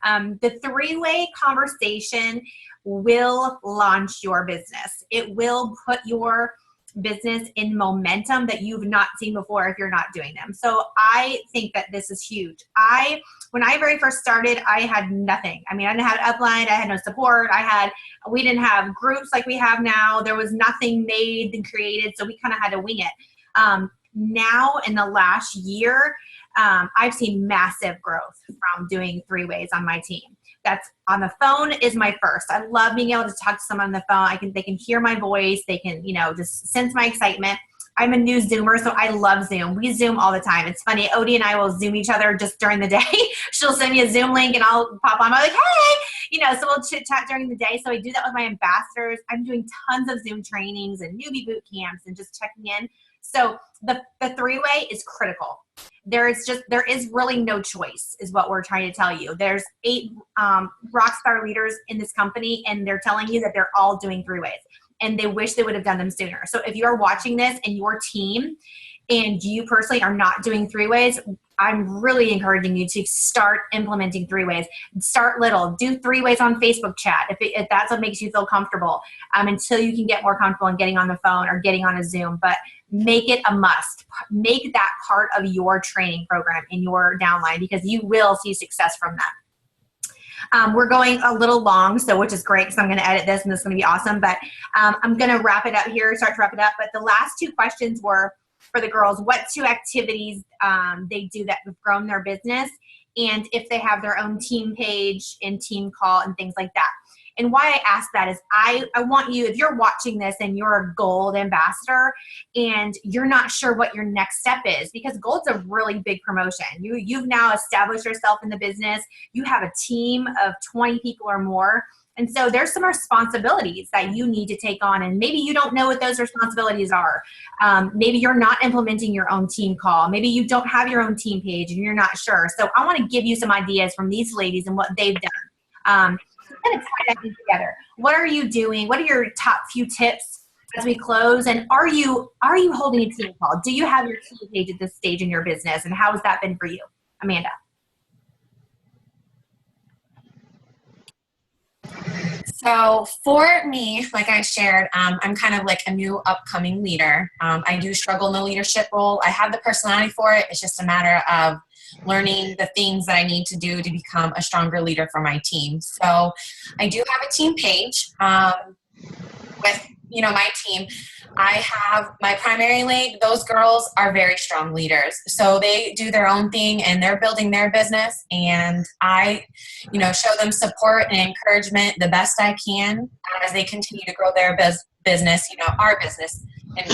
The three-way conversation will launch your business. It will put your business in momentum that you've not seen before if you're not doing them. So I think that this is huge. When I very first started, I had nothing. I mean, I didn't have an upline. I had no support. We didn't have groups like we have now. There was nothing made and created. So we kind of had to wing it. Now in the last year, I've seen massive growth from doing three-ways on my team. That's on the phone is my first. I love being able to talk to someone on the phone. They can hear my voice. They can, just sense my excitement. I'm a new Zoomer, so I love Zoom. We Zoom all the time. It's funny. Odie and I will Zoom each other just during the day. She'll send me a Zoom link and I'll pop on. I'm like, hey, so we'll chit chat during the day. So I do that with my ambassadors. I'm doing tons of Zoom trainings and newbie boot camps and just checking in. So the three-way is critical. There is really no choice is what we're trying to tell you. There's 8 ROCKSTAR leaders in this company, and they're telling you that they're all doing three-ways, and they wish they would have done them sooner. So if you're watching this and your team and you personally are not doing three-ways, I'm really encouraging you to start implementing three-ways. Start little. Do three-ways on Facebook chat if that's what makes you feel comfortable until you can get more comfortable in getting on the phone or getting on a Zoom. But make it a must. Make that part of your training program in your downline because you will see success from that. We're going a little long, which is great because I'm going to edit this and this is going to be awesome. But I'm going to wrap it up here, start to wrap it up. But the last 2 questions were for the girls, what 2 activities they do that have grown their business, and if they have their own team page and team call and things like that. And why I ask that is I want you, if you're watching this and you're a gold ambassador and you're not sure what your next step is, because gold's a really big promotion. You've now established yourself in the business. You have a team of 20 people or more. And so there's some responsibilities that you need to take on, and maybe you don't know what those responsibilities are. Maybe you're not implementing your own team call. Maybe you don't have your own team page and you're not sure. So I want to give you some ideas from these ladies and what they've done. Kind of tie that together. What are you doing? What are your top few tips as we close? And are you holding a team call? Do you have your team page at this stage in your business? And how has that been for you, Amanda? So for me, like I shared, I'm kind of like a new upcoming leader. I do struggle in the leadership role. I have the personality for it. It's just a matter of learning the things that I need to do to become a stronger leader for my team. So I do have a team page with, my team. I have my primary league. Those girls are very strong leaders. So they do their own thing and they're building their business. And I, show them support and encouragement the best I can as they continue to grow their business, our business. And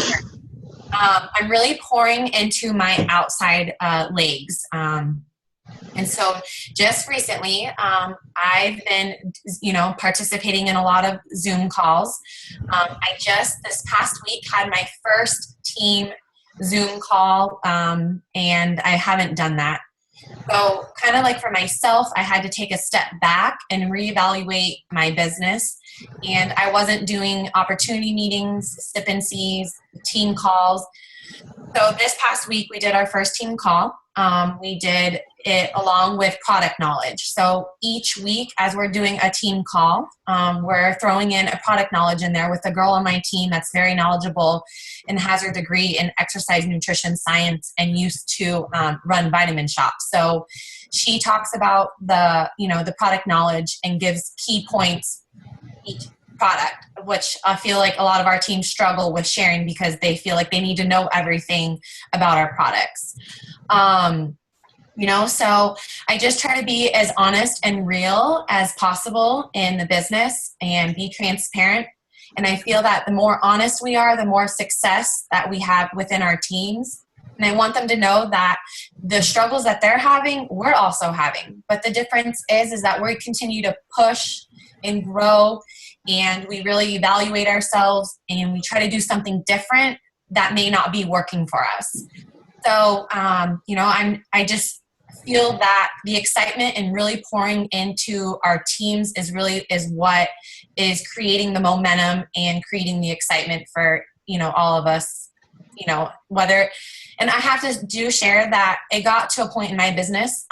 I'm really pouring into my outside legs. And so just recently, I've been, participating in a lot of Zoom calls. I just this past week had my first team Zoom call, and I haven't done that. So kind of like for myself, I had to take a step back and reevaluate my business. And I wasn't doing opportunity meetings, sip and sees, team calls. So this past week, we did our first team call. We did it along with product knowledge. So each week, as we're doing a team call, we're throwing in a product knowledge in there with a girl on my team that's very knowledgeable and has her degree in exercise nutrition science and used to run vitamin shops. So she talks about the product knowledge and gives key points each product, which I feel like a lot of our teams struggle with sharing because they feel like they need to know everything about our products. So I just try to be as honest and real as possible in the business and be transparent. And I feel that the more honest we are, the more success that we have within our teams. And I want them to know that the struggles that they're having, we're also having. But the difference is that we continue to push and grow, and we really evaluate ourselves, and we try to do something different that may not be working for us. So, I just feel that the excitement and really pouring into our teams is what is creating the momentum and creating the excitement for, all of us, and I have to share that it got to a point in my business,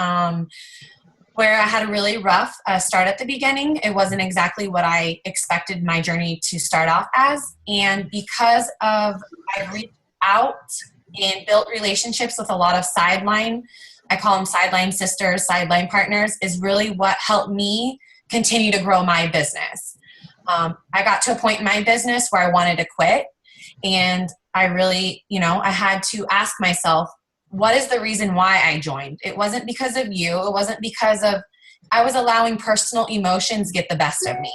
where I had a really rough start at the beginning. It wasn't exactly what I expected my journey to start off as. And because I reached out and built relationships with a lot of I call them sideline sisters, sideline partners, is really what helped me continue to grow my business. I got to a point in my business where I wanted to quit. And I really, I had to ask myself, what is the reason why I joined? It wasn't because of you. It wasn't because of, I was allowing personal emotions get the best of me.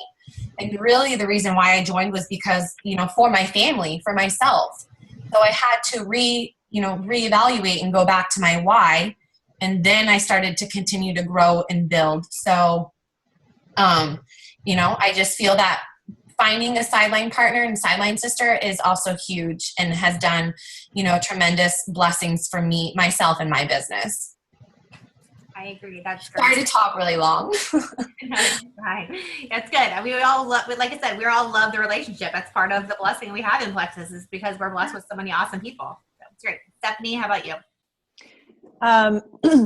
And really the reason why I joined was because, for my family, for myself. So I had to reevaluate and go back to my why. And then I started to continue to grow and build. So, I just feel that finding a sideline partner and sideline sister is also huge and has done, tremendous blessings for me, myself, and my business. I agree. That's great. Sorry to talk really long. Right. That's good. We all love, like I said, we all love the relationship. That's part of the blessing we have in Plexus, is because we're blessed with so many awesome people. So it's great. Stephanie, how about you?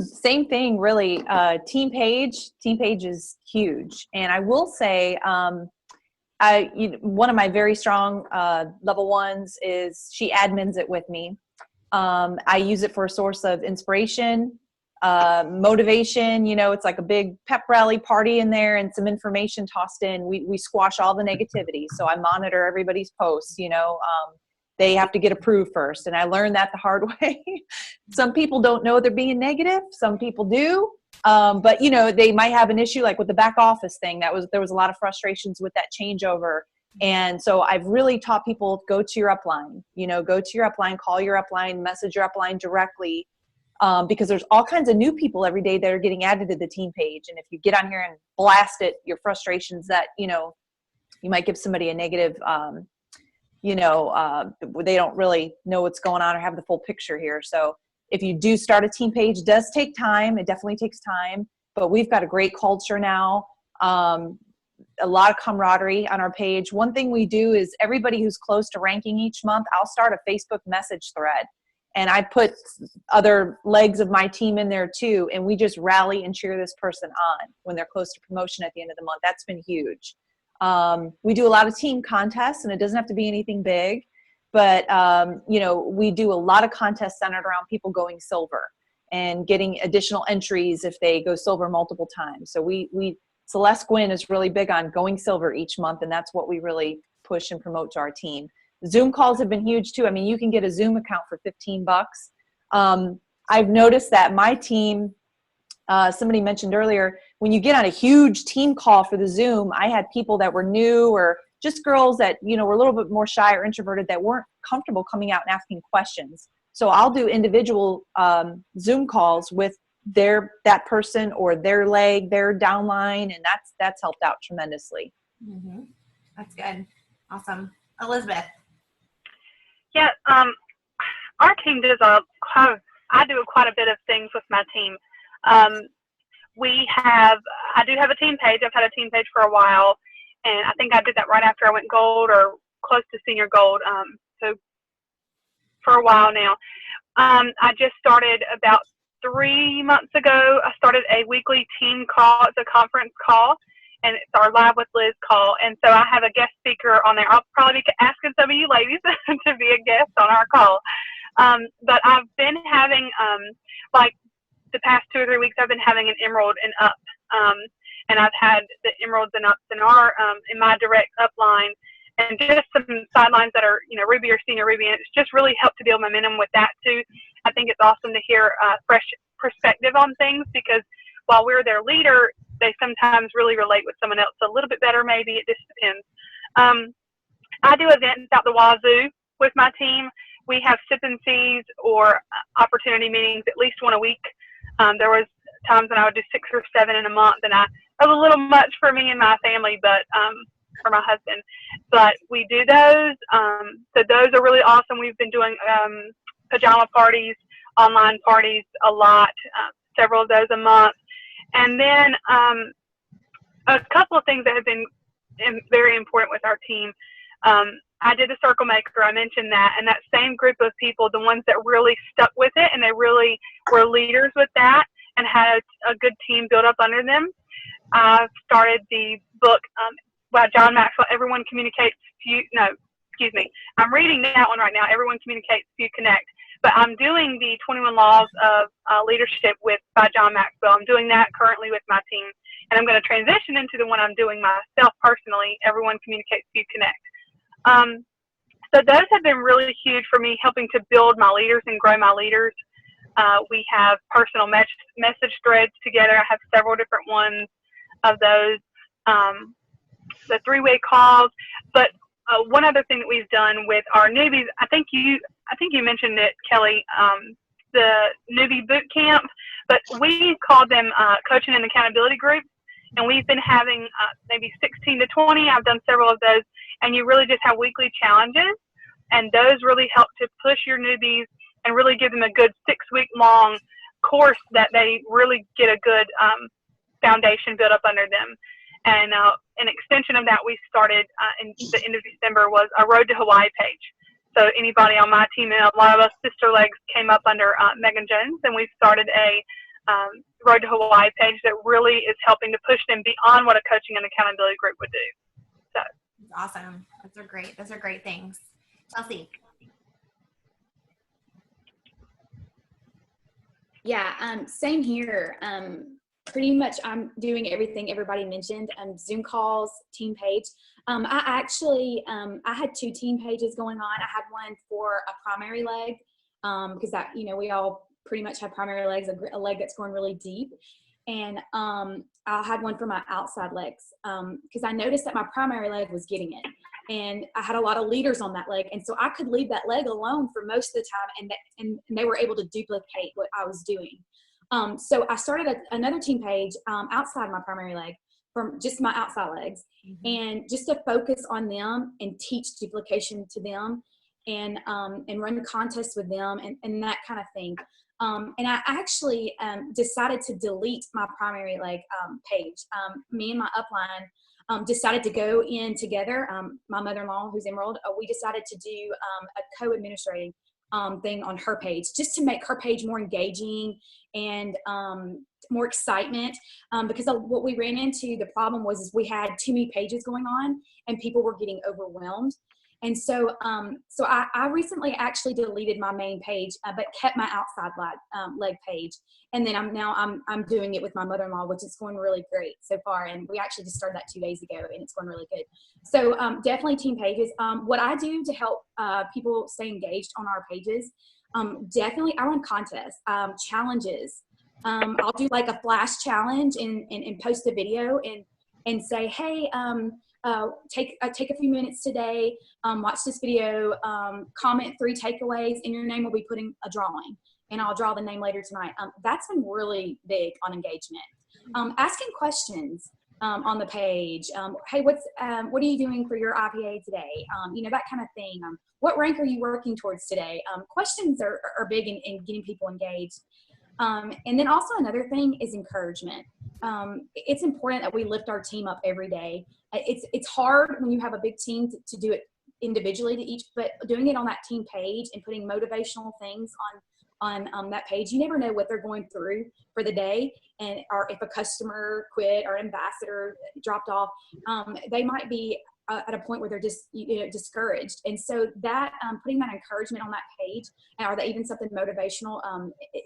Same thing, really. Team page is huge. And I will say, one of my very strong level ones is she admins it with me. I use it for a source of inspiration, motivation. It's like a big pep rally party in there and some information tossed in. We squash all the negativity. So I monitor everybody's posts. They have to get approved first. And I learned that the hard way. Some people don't know they're being negative. Some people do. But they might have an issue like with the back office thing. There was a lot of frustrations with that changeover. And so I've really taught people, go to your upline, call your upline, message your upline directly. Because there's all kinds of new people every day that are getting added to the team page. And if you get on here and blast it, your frustrations that, you might give somebody a negative, they don't really know what's going on or have the full picture here. So if you do start a team page, it does take time. It definitely takes time, but we've got a great culture now. A lot of camaraderie on our page. One thing we do is everybody who's close to ranking each month, I'll start a Facebook message thread. And I put other legs of my team in there too. And we just rally and cheer this person on when they're close to promotion at the end of the month. That's been huge. We do a lot of team contests, and it doesn't have to be anything big, but, we do a lot of contests centered around people going silver and getting additional entries if they go silver multiple times. So Celeste Gwynn is really big on going silver each month, and that's what we really push and promote to our team. Zoom calls have been huge too. I mean, you can get a Zoom account for $15. I've noticed that my team, somebody mentioned earlier, when you get on a huge team call for the Zoom, I had people that were new or just girls that, you know, were a little bit more shy or introverted that weren't comfortable coming out and asking questions. So I'll do individual Zoom calls with that person or their leg, their downline, and that's helped out tremendously. Mm-hmm. That's good. Awesome. Elizabeth. Yeah, our team does I do quite a bit of things with my team. I do have a team page. I've had a team page for a while, and I think I did that right after I went gold or close to senior gold. So for a while now. I just started about 3 months ago. I started a weekly team call. It's a conference call, and it's our Live with Liz call. And so I have a guest speaker on there. I'll probably be asking some of you ladies to be a guest on our call. But I've been having, like the past 2 or 3 weeks, I've been having an Emerald and Up. And I've had the Emeralds and Ups in my direct upline, and just some sidelines that are, you know, Ruby or Senior Ruby. And it's just really helped to build momentum with that too. I think it's awesome to hear fresh perspective on things, because while we're their leader, they sometimes really relate with someone else a little bit better. Maybe it just depends. I do events out the wazoo with my team. We have sip and sees or opportunity meetings at least one a week. There was times when I would do 6 or 7 in a month, and that was a little much for me and my family, but for my husband. But we do those. So those are really awesome. We've been doing pajama parties, online parties a lot, several of those a month. And then a couple of things that have been very important with our team. I did the Circle Maker. I mentioned that. And that same group of people, the ones that really stuck with it and they really were leaders with that and had a good team built up under them. I started the book by John Maxwell, Everyone Communicates Few. No, excuse me. I'm reading that one right now, Everyone Communicates, Few Connect. But I'm doing the 21 Laws of Leadership by John Maxwell. I'm doing that currently with my team. And I'm going to transition into the one I'm doing myself personally, Everyone Communicates, Few Connect. So those have been really huge for me, helping to build my leaders and grow my leaders. We have personal message threads together. I have several different ones of those. The 3-way calls. But one other thing that we've done with our newbies, I think you mentioned it, Kelly, the newbie boot camp, but we call them coaching and accountability groups. And we've been having maybe 16 to 20. I've done several of those. And you really just have weekly challenges. And those really help to push your newbies and really give them a good 6-week long course that they really get a good foundation built up under them. And an extension of that we started in the end of December was a Road to Hawaii page. So anybody on my team, and a lot of us sister legs came up under Megan Jones, and we've started a Road to Hawaii page that really is helping to push them beyond what a coaching and accountability group would do. So awesome. Those are great things. Chelsea. Yeah, same here. Pretty much I'm doing everything everybody mentioned, Zoom calls, team page. I actually, I had 2 team pages going on. I had one for a primary leg, because that, you know, we all pretty much have primary legs, a leg that's going really deep. And I had one for my outside legs, because I noticed that my primary leg was getting it. And I had a lot of leaders on that leg. And so I could leave that leg alone for most of the time, and they were able to duplicate what I was doing. So I started another team page outside my primary leg, from just my outside legs, and just to focus on them and teach duplication to them, and run contests with them, and that kind of thing. And I actually decided to delete my primary leg page. Me and my upline decided to go in together. My mother-in-law, who's Emerald, we decided to do a co-administrating thing on her page, just to make her page more engaging and more excitement, because what we ran into, the problem was we had too many pages going on and people were getting overwhelmed. And so I recently actually deleted my main page, but kept my outside leg page. And then I'm doing it with my mother-in-law, which is going really great so far. And we actually just started that 2 days ago, and it's going really good. So definitely team pages. What I do to help people stay engaged on our pages, definitely I run contests, challenges. I'll do like a flash challenge and post a video and say, hey, take a few minutes today, watch this video, comment 3 takeaways, and your name will be put in a drawing. And I'll draw the name later tonight. That's been really big on engagement. Asking questions on the page. Hey, what are you doing for your IPA today? That kind of thing. What rank are you working towards today? Questions are big in getting people engaged. And then also another thing is encouragement. It's important that we lift our team up every day. It's hard when you have a big team to do it individually to each, but doing it on that team page and putting motivational things on that page, you never know what they're going through for the day, or if a customer quit or ambassador dropped off, they might be at a point where they're just discouraged. And so that putting that encouragement on that page, or even something motivational,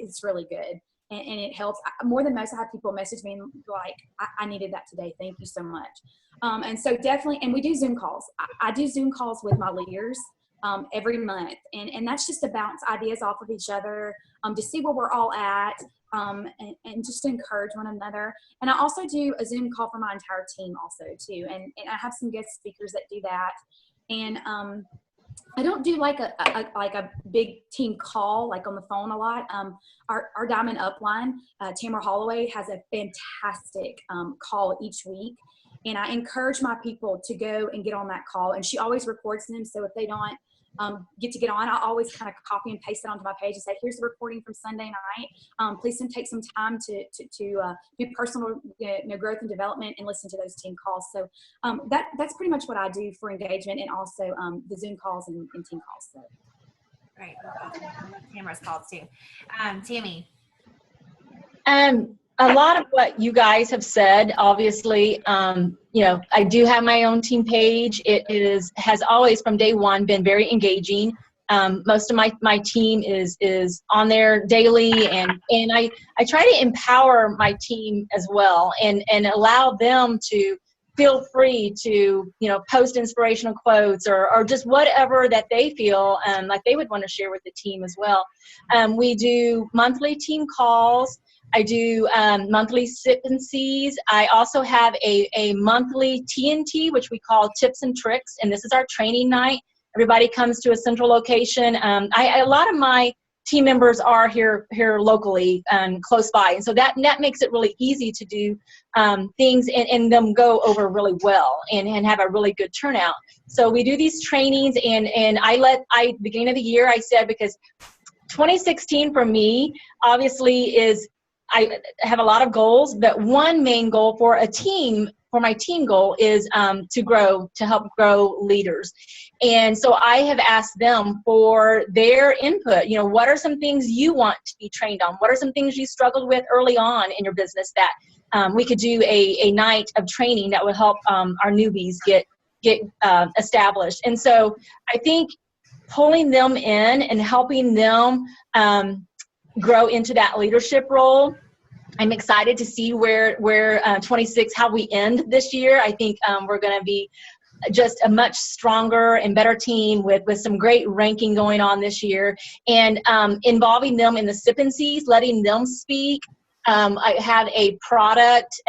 is really good. And it helps. More than most, I have people message me and like, I needed that today. Thank you so much. And so definitely, and we do Zoom calls. I do Zoom calls with my leaders every month. And that's just to bounce ideas off of each other, to see where we're all at, and just to encourage one another. And I also do a Zoom call for my entire team also too. And I have some guest speakers that do that. And I don't do like a big team call, like on the phone a lot. Our Diamond Upline, Tamara Holloway, has a fantastic call each week. And I encourage my people to go and get on that call. And she always records them. So if they don't get on, I always kind of copy and paste it onto my page and say, here's the recording from Sunday night. Please take some time to do personal growth and development and listen to those team calls. So that's pretty much what I do for engagement, and also the Zoom calls and team calls. So. Right. Tamara's calls too. Tammy. A lot of what you guys have said, obviously, I do have my own team page. It has always from day one been very engaging. Most of my team is on there daily, and I try to empower my team as well, and allow them to feel free to, post inspirational quotes or just whatever that they feel like they would want to share with the team as well. We do monthly team calls. I do monthly sip and sees. I also have a monthly TNT, which we call tips and tricks, and this is our training night. Everybody comes to a central location. A lot of my team members are here locally close by, and so that makes it really easy to do things and them go over really well and have a really good turnout. So we do these trainings, and beginning of the year I said, because 2016 for me obviously is, I have a lot of goals, but one main goal for my team goal is to help grow leaders. And so I have asked them for their input. What are some things you want to be trained on? What are some things you struggled with early on in your business that we could do a night of training that would help our newbies get established? And so I think pulling them in and helping them grow into that leadership role. I'm excited to see where 26, how we end this year. I think we're going to be just a much stronger and better team with some great ranking going on this year, and involving them in the sip and sees, letting them speak. I have a product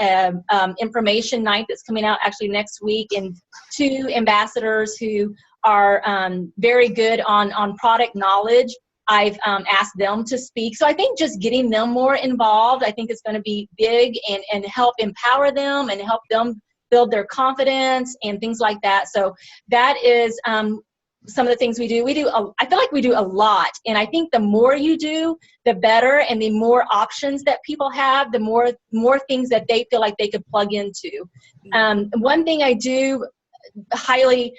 information night that's coming out actually next week, and 2 ambassadors who are very good on product knowledge. I've asked them to speak. So I think just getting them more involved, I think is going to be big and help empower them and help them build their confidence and things like that. So that is some of the things we do. I feel like we do a lot. And I think the more you do, the better, and the more options that people have, the more things that they feel like they could plug into. One thing I do highly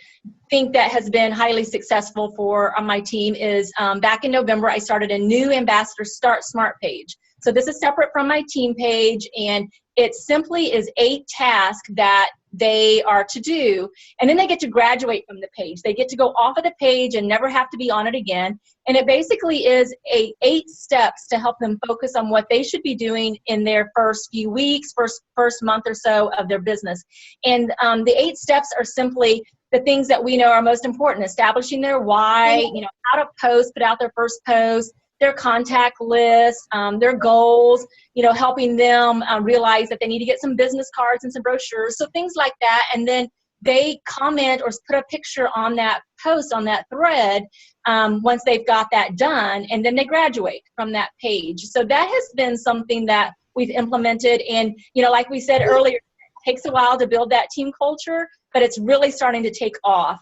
think that has been highly successful for my team is back in November, I started a new Ambassador Start Smart page. So this is separate from my team page, and it simply is 8 tasks that they are to do, and then they get to graduate from the page. They get to go off of the page and never have to be on it again. And it basically is 8 steps to help them focus on what they should be doing in their first few weeks, first month or so of their business. And the 8 steps are simply the things that we know are most important: establishing their why, how to put out their first post, their contact list, their goals, helping them realize that they need to get some business cards and some brochures, so things like that. And then they comment or put a picture on that post, on that thread, once they've got that done, and then they graduate from that page. So that has been something that we've implemented. And, you know, like we said earlier, it takes a while to build that team culture, but it's really starting to take off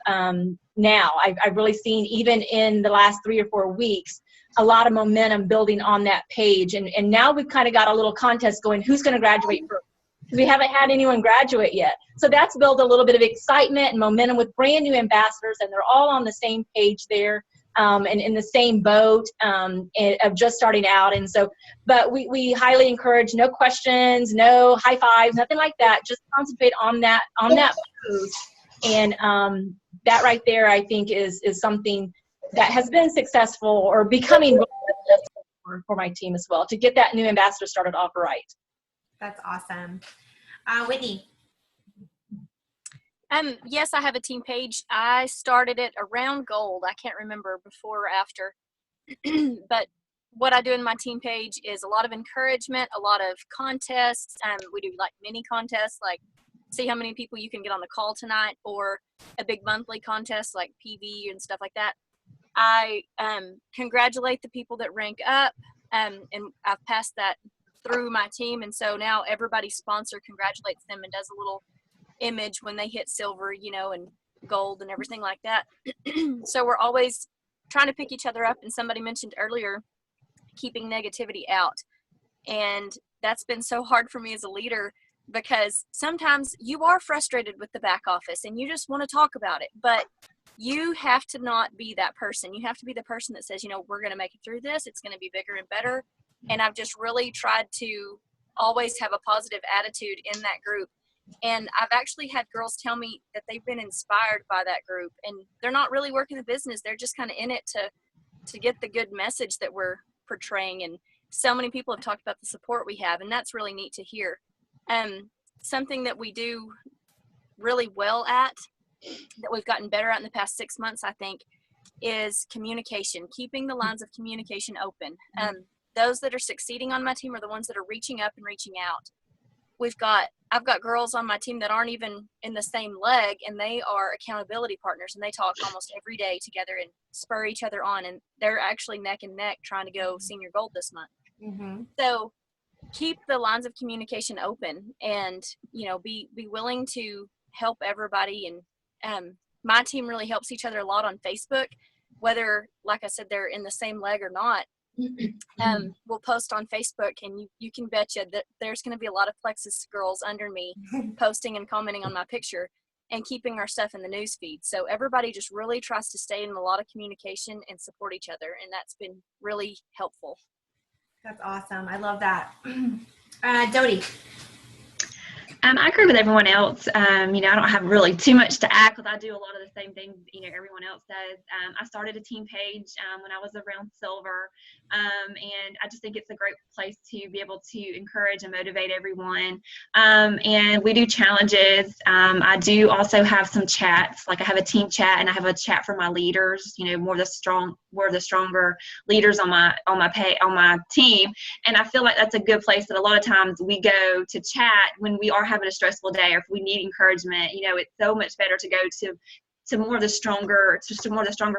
now. I've really seen, even in the last 3 or 4 weeks, a lot of momentum building on that page. And now we've kind of got a little contest going, who's going to graduate first? Because we haven't had anyone graduate yet. So that's built a little bit of excitement and momentum with brand new ambassadors, and they're all on the same page there, and in the same boat of just starting out. And so, but we highly encourage no questions, no high fives, nothing like that. Just concentrate on that post. And that right there, I think, is something that has been successful, or becoming successful for my team as well, to get that new ambassador started off right. That's awesome. Whitney. Yes, I have a team page. I started it around gold. I can't remember before or after. But what I do in my team page is a lot of encouragement, a lot of contests. We do like mini contests, like see how many people you can get on the call tonight, or a big monthly contest like PV and stuff like that. I congratulate the people that rank up, and I've passed that through my team, and so now everybody's sponsor congratulates them and does a little image when they hit silver, you know, and gold and everything like that. So we're always trying to pick each other up. And somebody mentioned earlier keeping negativity out, and that's been so hard for me as a leader, because sometimes you are frustrated with the back office and you just want to talk about it, but you have to not be that person. You have to be the person that says, you know, we're going to make it through this. It's going to be bigger and better. And I've just really tried to always have a positive attitude in that group. And I've actually had girls tell me that they've been inspired by that group, and they're not really working the business. They're just kind of in it to get the good message that we're portraying. And so many people have talked about the support we have, and that's really neat to hear. Something that we do really well at, that we've gotten better at in the past 6 months, I think, is communication, keeping the lines of communication open. Those that are succeeding on my team are the ones that are reaching up and reaching out. I've got girls on my team that aren't even in the same leg, and they are accountability partners, and they talk almost every day together and spur each other on, and they're actually neck and neck trying to go senior gold this month. Mm-hmm. So keep the lines of communication open, and, you know, be willing to help everybody. And my team really helps each other a lot on Facebook, whether, like I said, they're in the same leg or not. We'll post on Facebook, and you can betcha that there's going to be a lot of Plexus girls under me posting and commenting on my picture and keeping our stuff in the news feed. So everybody just really tries to stay in a lot of communication and support each other, and that's been really helpful. That's awesome. I love that. Dodie. I agree with everyone else. You know, I don't have really too much to add, because I do a lot of the same things, you know, everyone else does. I started a team page when I was around silver, and I just think it's a great place to be able to encourage and motivate everyone. And we do challenges. I do also have some chats, like I have a team chat, and I have a chat for my leaders, you know, more of the stronger leaders on my team. And I feel like that's a good place that a lot of times we go to chat when we are having a stressful day, or if we need encouragement. You know, it's so much better to go to more of the stronger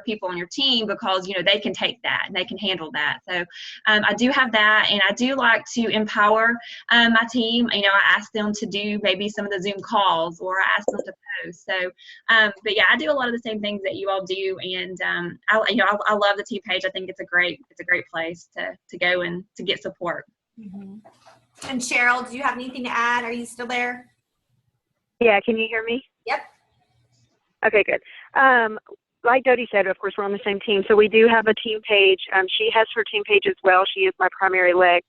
people on your team, because, you know, they can take that and they can handle that. So I do have that, and I do like to empower my team. You know, I ask them to do maybe some of the Zoom calls, or I ask them to post. So but yeah, I do a lot of the same things that you all do, and I love the team page. I think it's a great place to go and to get support. Mm-hmm. And Cheryl, do you have anything to add? Are you still there? Yeah, can you hear me? Yep. Okay, good. Like Dodie said, of course, we're on the same team. So we do have a team page. She has her team page as well. She is my primary leg.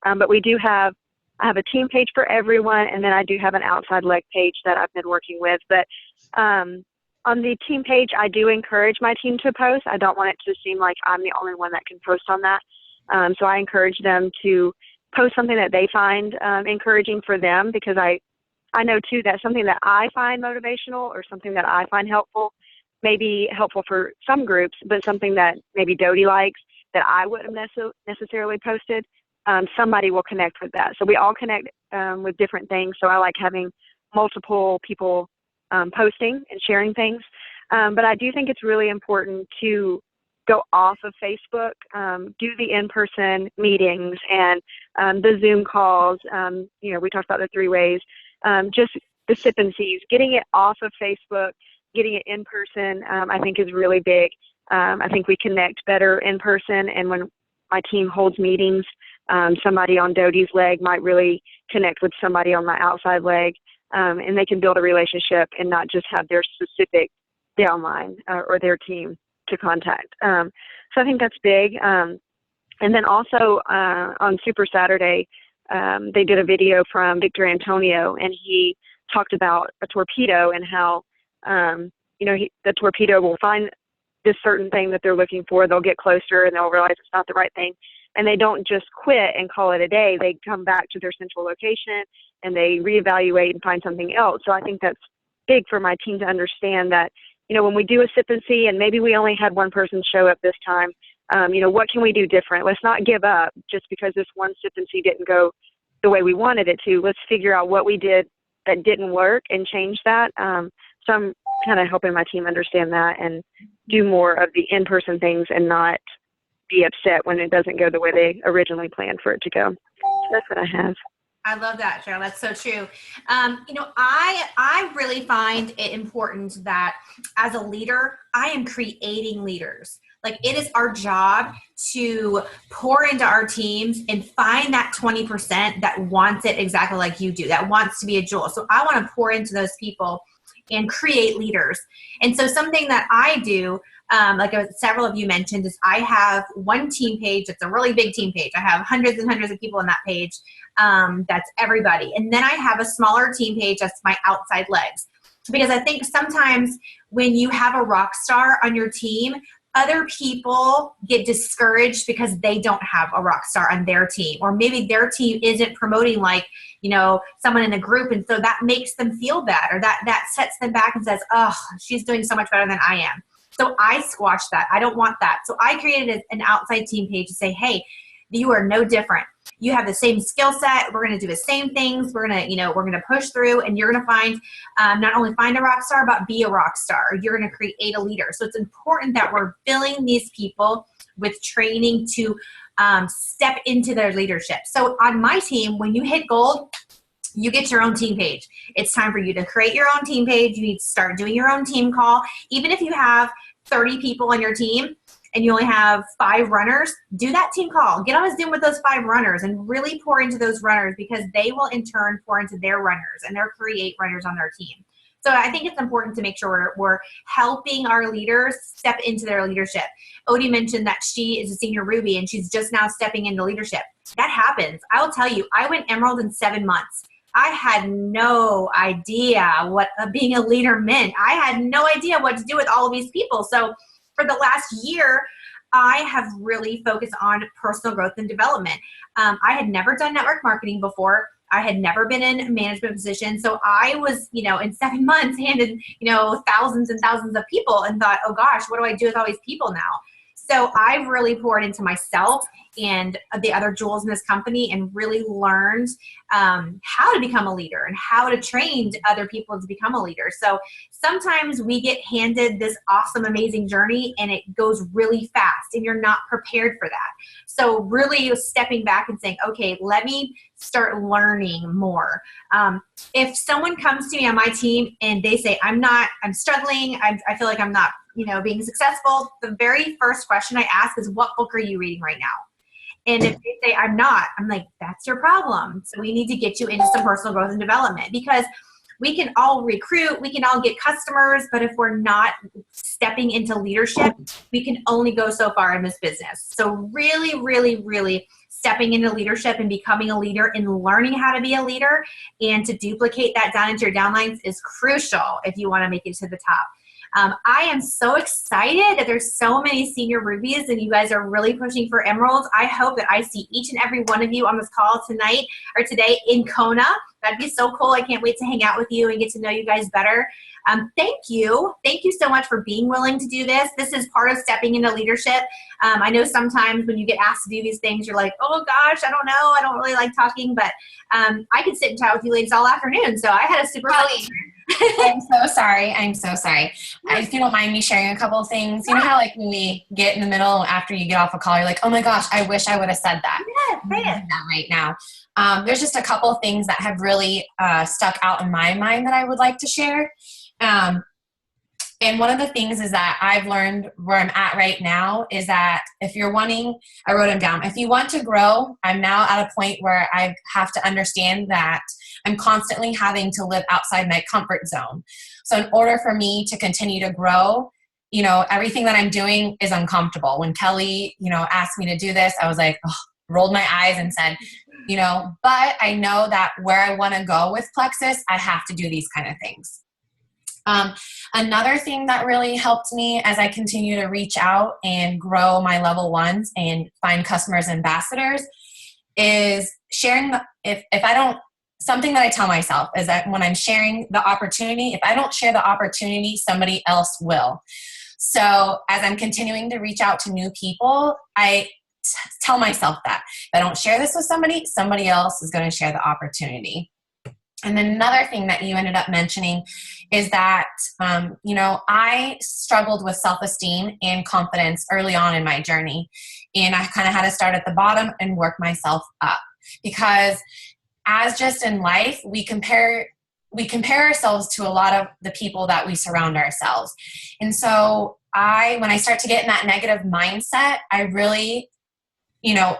But I have a team page for everyone, and then I do have an outside leg page that I've been working with. But on the team page, I do encourage my team to post. I don't want it to seem like I'm the only one that can post on that. So I encourage them to post something that they find encouraging for them, because I know too that something that I find motivational, or something that I find helpful, may be helpful for some groups, but something that maybe Dodie likes that I wouldn't necessarily posted, somebody will connect with that. So we all connect with different things. So I like having multiple people posting and sharing things. But I do think it's really important to go off of Facebook, do the in-person meetings and the Zoom calls. We talked about the 3 ways, just the sip and sees, getting it off of Facebook, getting it in person, I think is really big. I think we connect better in person, and when my team holds meetings, somebody on Dodie's leg might really connect with somebody on my outside leg, and they can build a relationship and not just have their specific downline or their team to contact. So I think that's big. And then also on Super Saturday, they did a video from Victor Antonio, and he talked about a torpedo and how, the torpedo will find this certain thing that they're looking for. They'll get closer and they'll realize it's not the right thing. And they don't just quit and call it a day. They come back to their central location and they reevaluate and find something else. So I think that's big for my team to understand that, when we do a sip and see and maybe we only had one person show up this time, what can we do different? Let's not give up just because this one sip and see didn't go the way we wanted it to. Let's figure out what we did that didn't work and change that. So I'm kind of helping my team understand that and do more of the in-person things and not be upset when it doesn't go the way they originally planned for it to go. So that's what I have. I love that, Cheryl. That's so true. I really find it important that as a leader, I am creating leaders. Like, it is our job to pour into our teams and find that 20% that wants it exactly like you do, that wants to be a jewel. So I want to pour into those people and create leaders. And so something that I do, like several of you mentioned, is I have one team page. It's a really big team page. I have hundreds and hundreds of people on that page. That's everybody. And then I have a smaller team page. That's my outside legs. Because I think sometimes when you have a rock star on your team, other people get discouraged because they don't have a rock star on their team, or maybe their team isn't promoting someone in a group, and so that makes them feel bad, or that sets them back and says, oh, she's doing so much better than I am. So I squash that. I don't want that. So I created an outside team page to say, hey, you are no different. You have the same skill set. We're going to do the same things. We're going to push through, and you're going to find, not only find a rock star, but be a rock star. You're going to create a leader. So it's important that we're filling these people with training to step into their leadership. So on my team, when you hit gold, you get your own team page. It's time for you to create your own team page. You need to start doing your own team call. Even if you have 30 people on your team and you only have 5 runners, do that team call. Get on a Zoom with those 5 runners and really pour into those runners, because they will in turn pour into their runners, and they'll create runners on their team. So I think it's important to make sure we're helping our leaders step into their leadership. Odie mentioned that she is a senior Ruby and she's just now stepping into leadership. That happens. I will tell you, I went Emerald in 7 months. I had no idea what being a leader meant. I had no idea what to do with all of these people. So for the last year, I have really focused on personal growth and development. I had never done network marketing before. I had never been in a management position. So I was, in 7 months handed, thousands and thousands of people and thought, oh gosh, what do I do with all these people now? So I've really poured into myself and the other jewels in this company and really learned how to become a leader and how to train other people to become a leader. So sometimes we get handed this awesome, amazing journey and it goes really fast and you're not prepared for that. So really stepping back and saying, okay, let me start learning more. If someone comes to me on my team and they say, I'm struggling, I feel like I'm not, being successful, the very first question I ask is, what book are you reading right now? And if they say, I'm not, I'm like, that's your problem. So we need to get you into some personal growth and development, because we can all recruit, we can all get customers, but if we're not stepping into leadership, we can only go so far in this business. So really, really, really stepping into leadership and becoming a leader and learning how to be a leader and to duplicate that down into your downlines is crucial if you want to make it to the top. I am so excited that there's so many senior rubies and you guys are really pushing for emeralds. I hope that I see each and every one of you on this call tonight or today in Kona. That'd be so cool. I can't wait to hang out with you and get to know you guys better. Thank you. Thank you so much for being willing to do this. This is part of stepping into leadership. I know sometimes when you get asked to do these things, you're like, oh gosh, I don't know. I don't really like talking, but I could sit and chat with you ladies all afternoon. So I had a super fun I'm so sorry. I'm so sorry. If you don't mind me sharing a couple of things, you know how like when we get in the middle after you get off a call, you're like, oh my gosh, I wish I would have said that. Yeah, say it. That right now. There's just a couple of things that have really stuck out in my mind that I would like to share. And one of the things is that I've learned where I'm at right now is that if you're wanting, I wrote them down, if you want to grow, I'm now at a point where I have to understand that I'm constantly having to live outside my comfort zone. So in order for me to continue to grow, you know, everything that I'm doing is uncomfortable. When Kelly, you know, asked me to do this, I was like, oh, rolled my eyes and said, you know, but I know that where I want to go with Plexus, I have to do these kind of things. Another thing that really helped me as I continue to reach out and grow my level ones and find customers and ambassadors is sharing something that I tell myself is that when I'm sharing the opportunity, if I don't share the opportunity, somebody else will. So as I'm continuing to reach out to new people, I tell myself that if I don't share this with somebody else is going to share the opportunity. And then another thing that you ended up mentioning is that, you know, I struggled with self-esteem and confidence early on in my journey. And I kind of had to start at the bottom and work myself up. Because as just in life, we compare ourselves to a lot of the people that we surround ourselves. And so when I start to get in that negative mindset, I really, you know,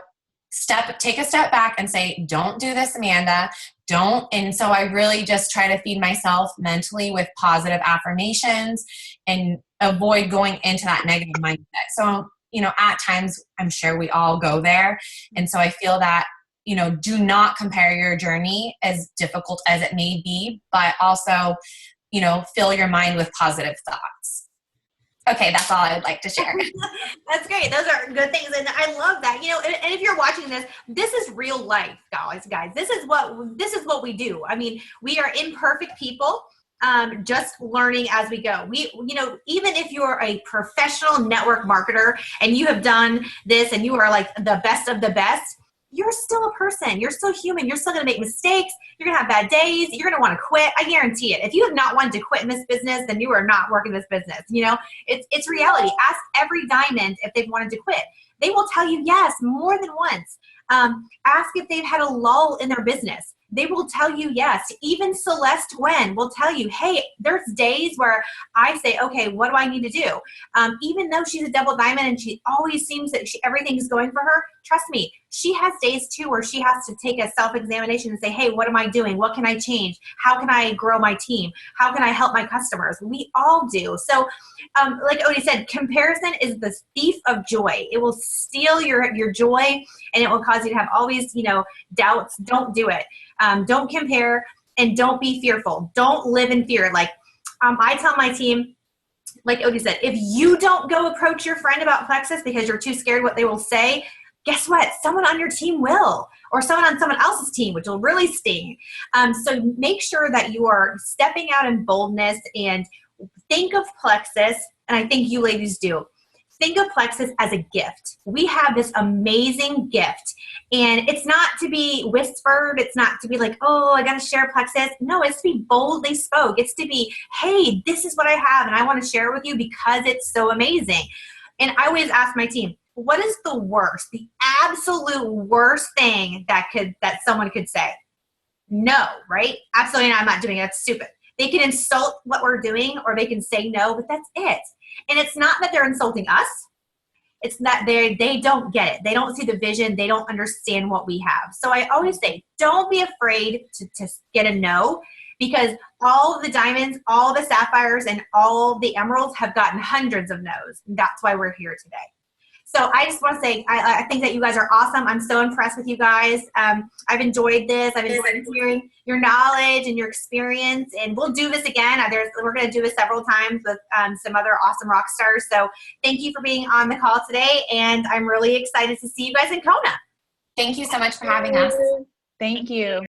take a step back and say, don't do this, Amanda. Don't. And so I really just try to feed myself mentally with positive affirmations and avoid going into that negative mindset. So, you know, at times I'm sure we all go there. And so I feel that, you know, do not compare your journey, as difficult as it may be, but also, you know, fill your mind with positive thoughts. Okay, that's all I would like to share. That's great. Those are good things. And I love that. You know, and if you're watching this, this is real life, guys. This is what we do. I mean, we are imperfect people, just learning as we go. You know, even if you're a professional network marketer and you have done this and you are like the best of the best, you're still a person. You're still human. You're still going to make mistakes. You're going to have bad days. You're going to want to quit. I guarantee it. If you have not wanted to quit in this business, then you are not working this business. You know, it's reality. Ask every diamond if they've wanted to quit. They will tell you yes more than once. Ask if they've had a lull in their business. They will tell you yes. Even Celeste Gwen will tell you, hey, there's days where I say, okay, what do I need to do? Even though she's a double diamond and she always seems that everything is going for her, trust me, she has days too where she has to take a self-examination and say, hey, what am I doing? What can I change? How can I grow my team? How can I help my customers? We all do. So like Odie said, comparison is the thief of joy. It will steal your joy and it will cause you to have all these, you know, doubts. Don't do it. Don't compare and don't be fearful. Don't live in fear. Like I tell my team, like Odie said, if you don't go approach your friend about Plexus because you're too scared what they will say, guess what? Someone on your team will, or someone on someone else's team, which will really sting. So make sure that you are stepping out in boldness and think of Plexus, and I think you ladies do. Think of Plexus as a gift. We have this amazing gift, and it's not to be whispered. It's not to be like, oh, I got to share Plexus. No, it's to be boldly spoke. It's to be, hey, this is what I have, and I want to share it with you because it's so amazing. And I always ask my team, what is the worst, the absolute worst thing that someone could say? No, right? Absolutely not. I'm not doing it. That's stupid. They can insult what we're doing or they can say no, but that's it. And it's not that they're insulting us. It's that they don't get it. They don't see the vision. They don't understand what we have. So I always say, don't be afraid to get a no, because all the diamonds, all the sapphires, and all the emeralds have gotten hundreds of no's. And that's why we're here today. So I just want to say, I think that you guys are awesome. I'm so impressed with you guys. I've enjoyed this. I've enjoyed hearing your knowledge and your experience. And we'll do this again. We're going to do this several times with some other awesome rock stars. So thank you for being on the call today. And I'm really excited to see you guys in Kona. Thank you so much for having us. Thank you.